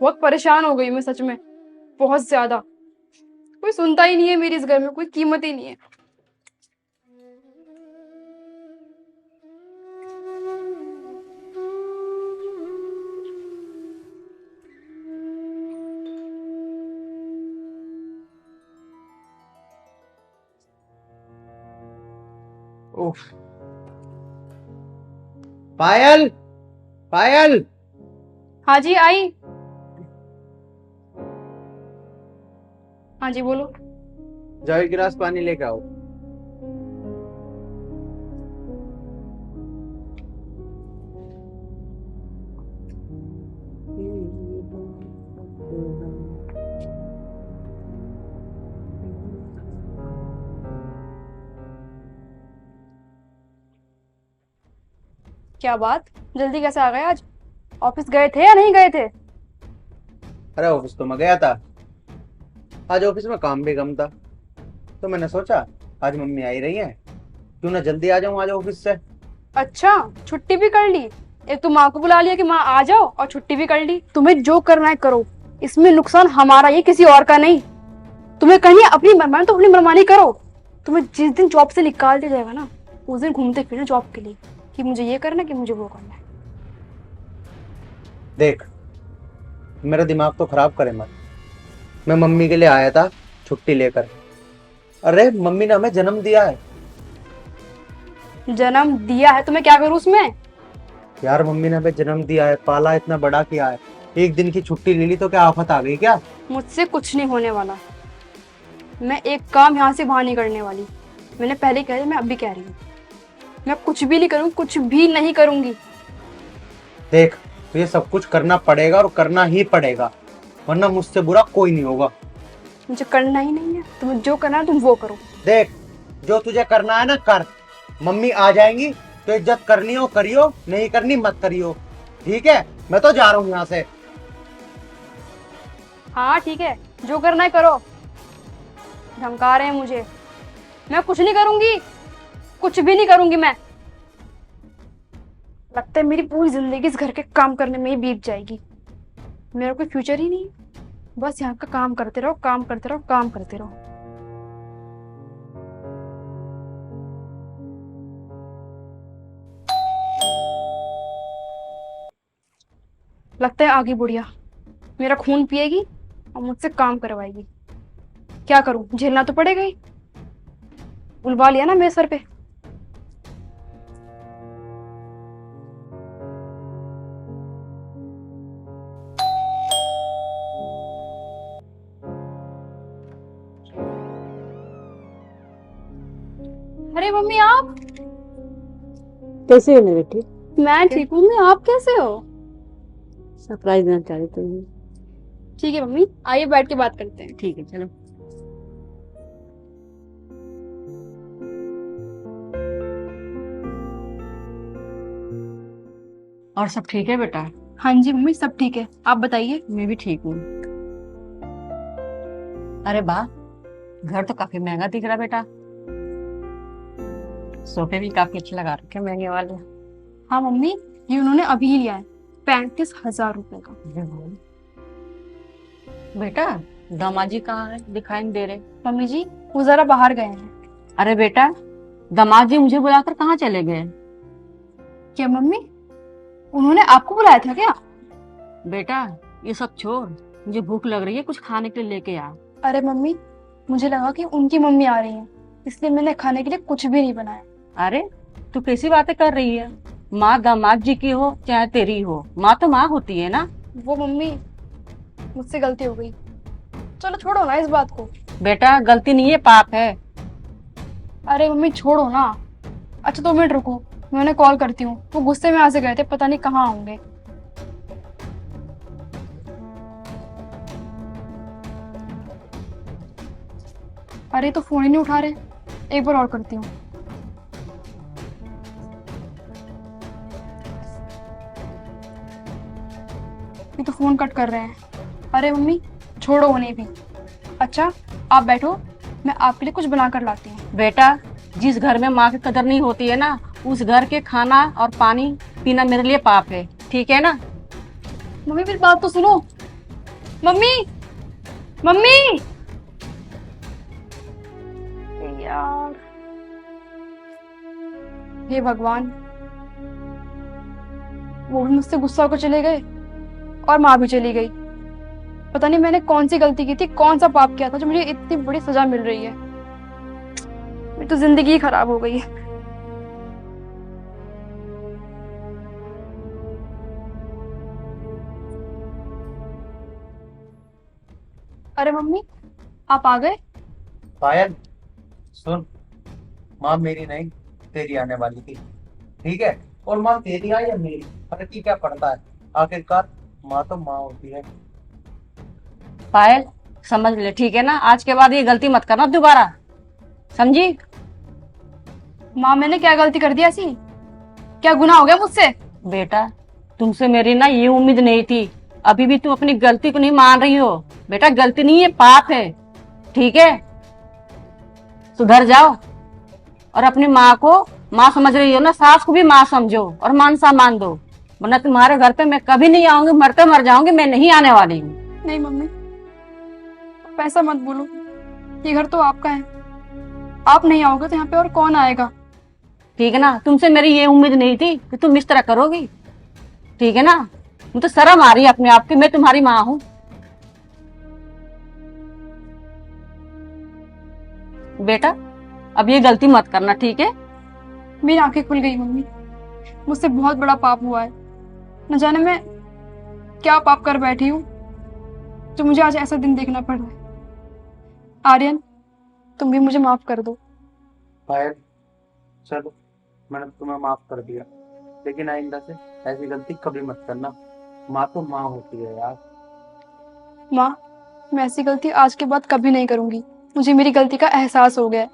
Speaker 2: बहुत परेशान हो गई मैं सच में, बहुत ज्यादा। कोई सुनता ही नहीं है मेरी इस घर में, कोई कीमत ही नहीं है।
Speaker 1: उफ। पायल, पायल।
Speaker 2: हाँ जी आई। हाँ जी बोलो।
Speaker 1: जाओ एक गिलास पानी लेके आओ।
Speaker 2: क्या बात, जल्दी कैसे आ गए आज? ऑफिस गए थे या नहीं गए थे?
Speaker 1: अरे ऑफिस तो मैं गया था, आज ऑफिस में काम भी कम था, तो मैंने सोचा आज मम्मी आई रही है, क्यों ना जल्दी आ जाऊं आज ऑफिस से।
Speaker 2: अच्छा, छुट्टी भी कर ली? एक तो माँ को बुला लिया कि माँ आ जाओ, और छुट्टी भी कर ली। तुम्हें जो करना है करो, इसमें नुकसान हमारा ही, किसी और का नहीं। तुम्हें करनी है अपनी मनमानी तो अपनी मनमानी करो। तुम्हें जिस दिन जॉब से निकाल दिया जाएगा ना, उस दिन घूमते फिरना जॉब के लिए कि मुझे ये करना है, कि मुझे वो करना है।
Speaker 1: देख, मेरा दिमाग तो खराब करे मत। मैं मम्मी के लिए आया था छुट्टी लेकर। अरे मम्मी ने हमें जन्म दिया है।
Speaker 2: जन्म दिया है तो मैं क्या करूँ उसमें?
Speaker 1: यार मम्मी ने हमें जन्म दिया है, पाला, इतना बड़ा किया है, एक दिन की छुट्टी ले ली तो क्या आफत आ गई क्या?
Speaker 2: मुझसे कुछ नहीं होने वाला। मैं एक काम यहाँ से वहां नहीं करने वाली। मैंने पहले कह दिया, मैं अब भी कह रही हूँ, मैं कुछ भी नहीं करूँ, कुछ भी नहीं करूंगी।
Speaker 1: देख, ये सब कुछ करना पड़ेगा और करना ही पड़ेगा, वरना मुझसे बुरा कोई नहीं होगा।
Speaker 2: मुझे करना ही नहीं है, तुम्हें जो करना है तुम वो करो।
Speaker 1: देख, जो तुझे करना है ना कर। मम्मी आ जाएंगी तो इज्जत करनी हो करियो, नहीं करनी मत करियो, ठीक है? मैं तो जा रहा हूँ यहाँ से।
Speaker 2: हाँ ठीक है, जो करना है करो। धमका रहे हैं मुझे, मैं कुछ नहीं करूंगी, कुछ भी नहीं करूंगी मैं। लगता है मेरी पूरी जिंदगी इस घर के काम करने में ही बीत जाएगी। मेरा कोई फ्यूचर ही नहीं, बस यहाँ का काम करते रहो, काम करते रहो, काम करते रहो। लगता है आगे बुढ़िया मेरा खून पिएगी और मुझसे काम करवाएगी। क्या करूं, झेलना तो पड़ेगा ही। बुलवा लिया ना मेरे सर पे। अरे मम्मी आप
Speaker 9: कैसे हो मेरे बेटी?
Speaker 2: मैं ठीक हूँ, मम्मी आप कैसे हो?
Speaker 9: सरप्राइज देना चाह रही थी।
Speaker 2: ठीक है मम्मी, आइए बैठ के बात करते हैं।
Speaker 9: ठीक है चलो। और सब ठीक है बेटा?
Speaker 2: हाँ जी मम्मी, सब ठीक है, आप बताइए।
Speaker 9: मैं भी ठीक हूँ। अरे वाह, घर तो काफी महंगा दिख रहा बेटा। सोफे भी काफी अच्छे लगा रखे हैं, महंगे वाले।
Speaker 2: हाँ मम्मी, ये उन्होंने अभी ही लिया है, 35,000 रुपए का।
Speaker 9: बेटा दामाद जी कहाँ है, दिखाई नहीं दे रहे?
Speaker 2: मम्मी जी वो जरा बाहर गए हैं।
Speaker 9: अरे बेटा, दामाद जी मुझे बुलाकर कहाँ चले गए?
Speaker 2: क्या मम्मी, उन्होंने आपको बुलाया था क्या?
Speaker 9: बेटा ये सब छोड़, मुझे भूख लग रही है, कुछ खाने के लिए लेके आ।
Speaker 2: अरे मम्मी, मुझे लगा कि उनकी मम्मी आ रही है, इसलिए मैंने खाने के लिए कुछ भी नहीं बनाया।
Speaker 9: अरे तू कैसी बातें कर रही है? माँ दामाद जी की हो चाहे तेरी हो, माँ तो माँ होती है ना।
Speaker 2: वो मम्मी, मुझसे गलती हो गई, चलो छोड़ो ना इस बात को।
Speaker 9: बेटा गलती नहीं है, पाप है।
Speaker 2: अरे मम्मी छोड़ो ना। अच्छा 2 मिनट रुको, मैं उन्हें कॉल करती हूँ, वो गुस्से में आ से गए थे, पता नहीं कहाँ होंगे। अरे तो फोन ही नहीं उठा रहे, एक बार और करती हूँ। ये तो फोन कट कर रहे हैं। अरे मम्मी छोड़ो उन्हें भी। अच्छा आप बैठो, मैं आपके लिए कुछ बना कर लाती हूँ।
Speaker 9: बेटा जिस घर में माँ की कदर नहीं होती है ना, उस घर के खाना और पानी पीना मेरे लिए पाप है, ठीक है ना?
Speaker 2: मम्मी फिर बात तो सुनो। मम्मी, मम्मी यार, हे भगवान, वो भी मुझसे गुस्सा होकर चले गए और माँ भी चली गई। पता नहीं मैंने कौन सी गलती की थी, कौन सा पाप किया था जो मुझे इतनी बड़ी सजा मिल रही है। मेरी तो जिंदगी ही खराब हो गई है। अरे मम्मी, आप आ गए?
Speaker 1: पायल सुन, माँ मेरी नहीं तेरी आने वाली थी, ठीक है? और माँ तेरी आई या मेरी, फर्क ही क्या पड़ता है? आखिरकार माँ तो माँ होती है।
Speaker 9: पायल समझ ले, ठीक है ना? आज के बाद ये गलती मत करना दोबारा, समझी?
Speaker 2: माँ मैंने क्या गलती कर दी ऐसी? क्या गुनाह हो गया मुझसे?
Speaker 9: बेटा तुमसे मेरी ना ये उम्मीद नहीं थी। अभी भी तुम अपनी गलती को नहीं मान रही हो। बेटा गलती नहीं है, पाप है, ठीक है? सुधर जाओ और अपनी माँ को माँ समझ रही हो ना, सास को भी माँ समझो और मान सा मान दो, वरना तुम्हारे घर पे मैं कभी नहीं आऊंगी, मरते मर जाऊंगी, मैं नहीं आने वाली हूँ।
Speaker 2: नहीं मम्मी, आप ऐसा मत बोलो, ये घर तो आपका है, आप नहीं आओगे तो यहाँ पे और कौन आएगा?
Speaker 9: ठीक है ना? तुमसे मेरी ये उम्मीद नहीं थी कि तुम इस तरह करोगी, ठीक है ना? मुझे तो शर्म आ रही है अपने आप की, मैं तुम्हारी माँ हूँ। बेटा अब ये गलती मत करना, ठीक है?
Speaker 2: मेरी आंखें खुल गई मम्मी, मुझसे बहुत बड़ा पाप हुआ है। न जाने मैं क्या पाप कर बैठी हूँ जो मुझे आज ऐसा दिन देखना पड़ रहा है। आर्यन तुम भी मुझे माफ कर दो।
Speaker 1: पायल चलो, मैंने तुम्हें माफ कर दिया, लेकिन आइंदा से ऐसी गलती कभी मत करना। माँ तो माँ होती है यार।
Speaker 2: माँ मैं ऐसी गलती आज के बाद कभी नहीं करूंगी, मुझे मेरी गलती का एहसास हो गया है।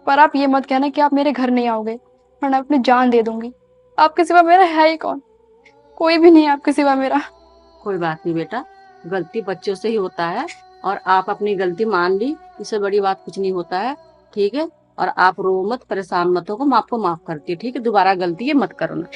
Speaker 2: पर आप ये मत कहना कि आप मेरे घर नहीं आओगे, वरना अपनी जान दे दूंगी। आपके सिवा मेरा है ही कौन? कोई भी नहीं है आपके सिवा मेरा।
Speaker 9: कोई बात नहीं बेटा, गलती बच्चों से ही होता है और आप अपनी गलती मान ली, इससे बड़ी बात कुछ नहीं होता है, ठीक है? और आप रो मत, परेशान मत हो, मैं आपको माफ करती हूँ, ठीक है? दोबारा गलती ये मत करो ना।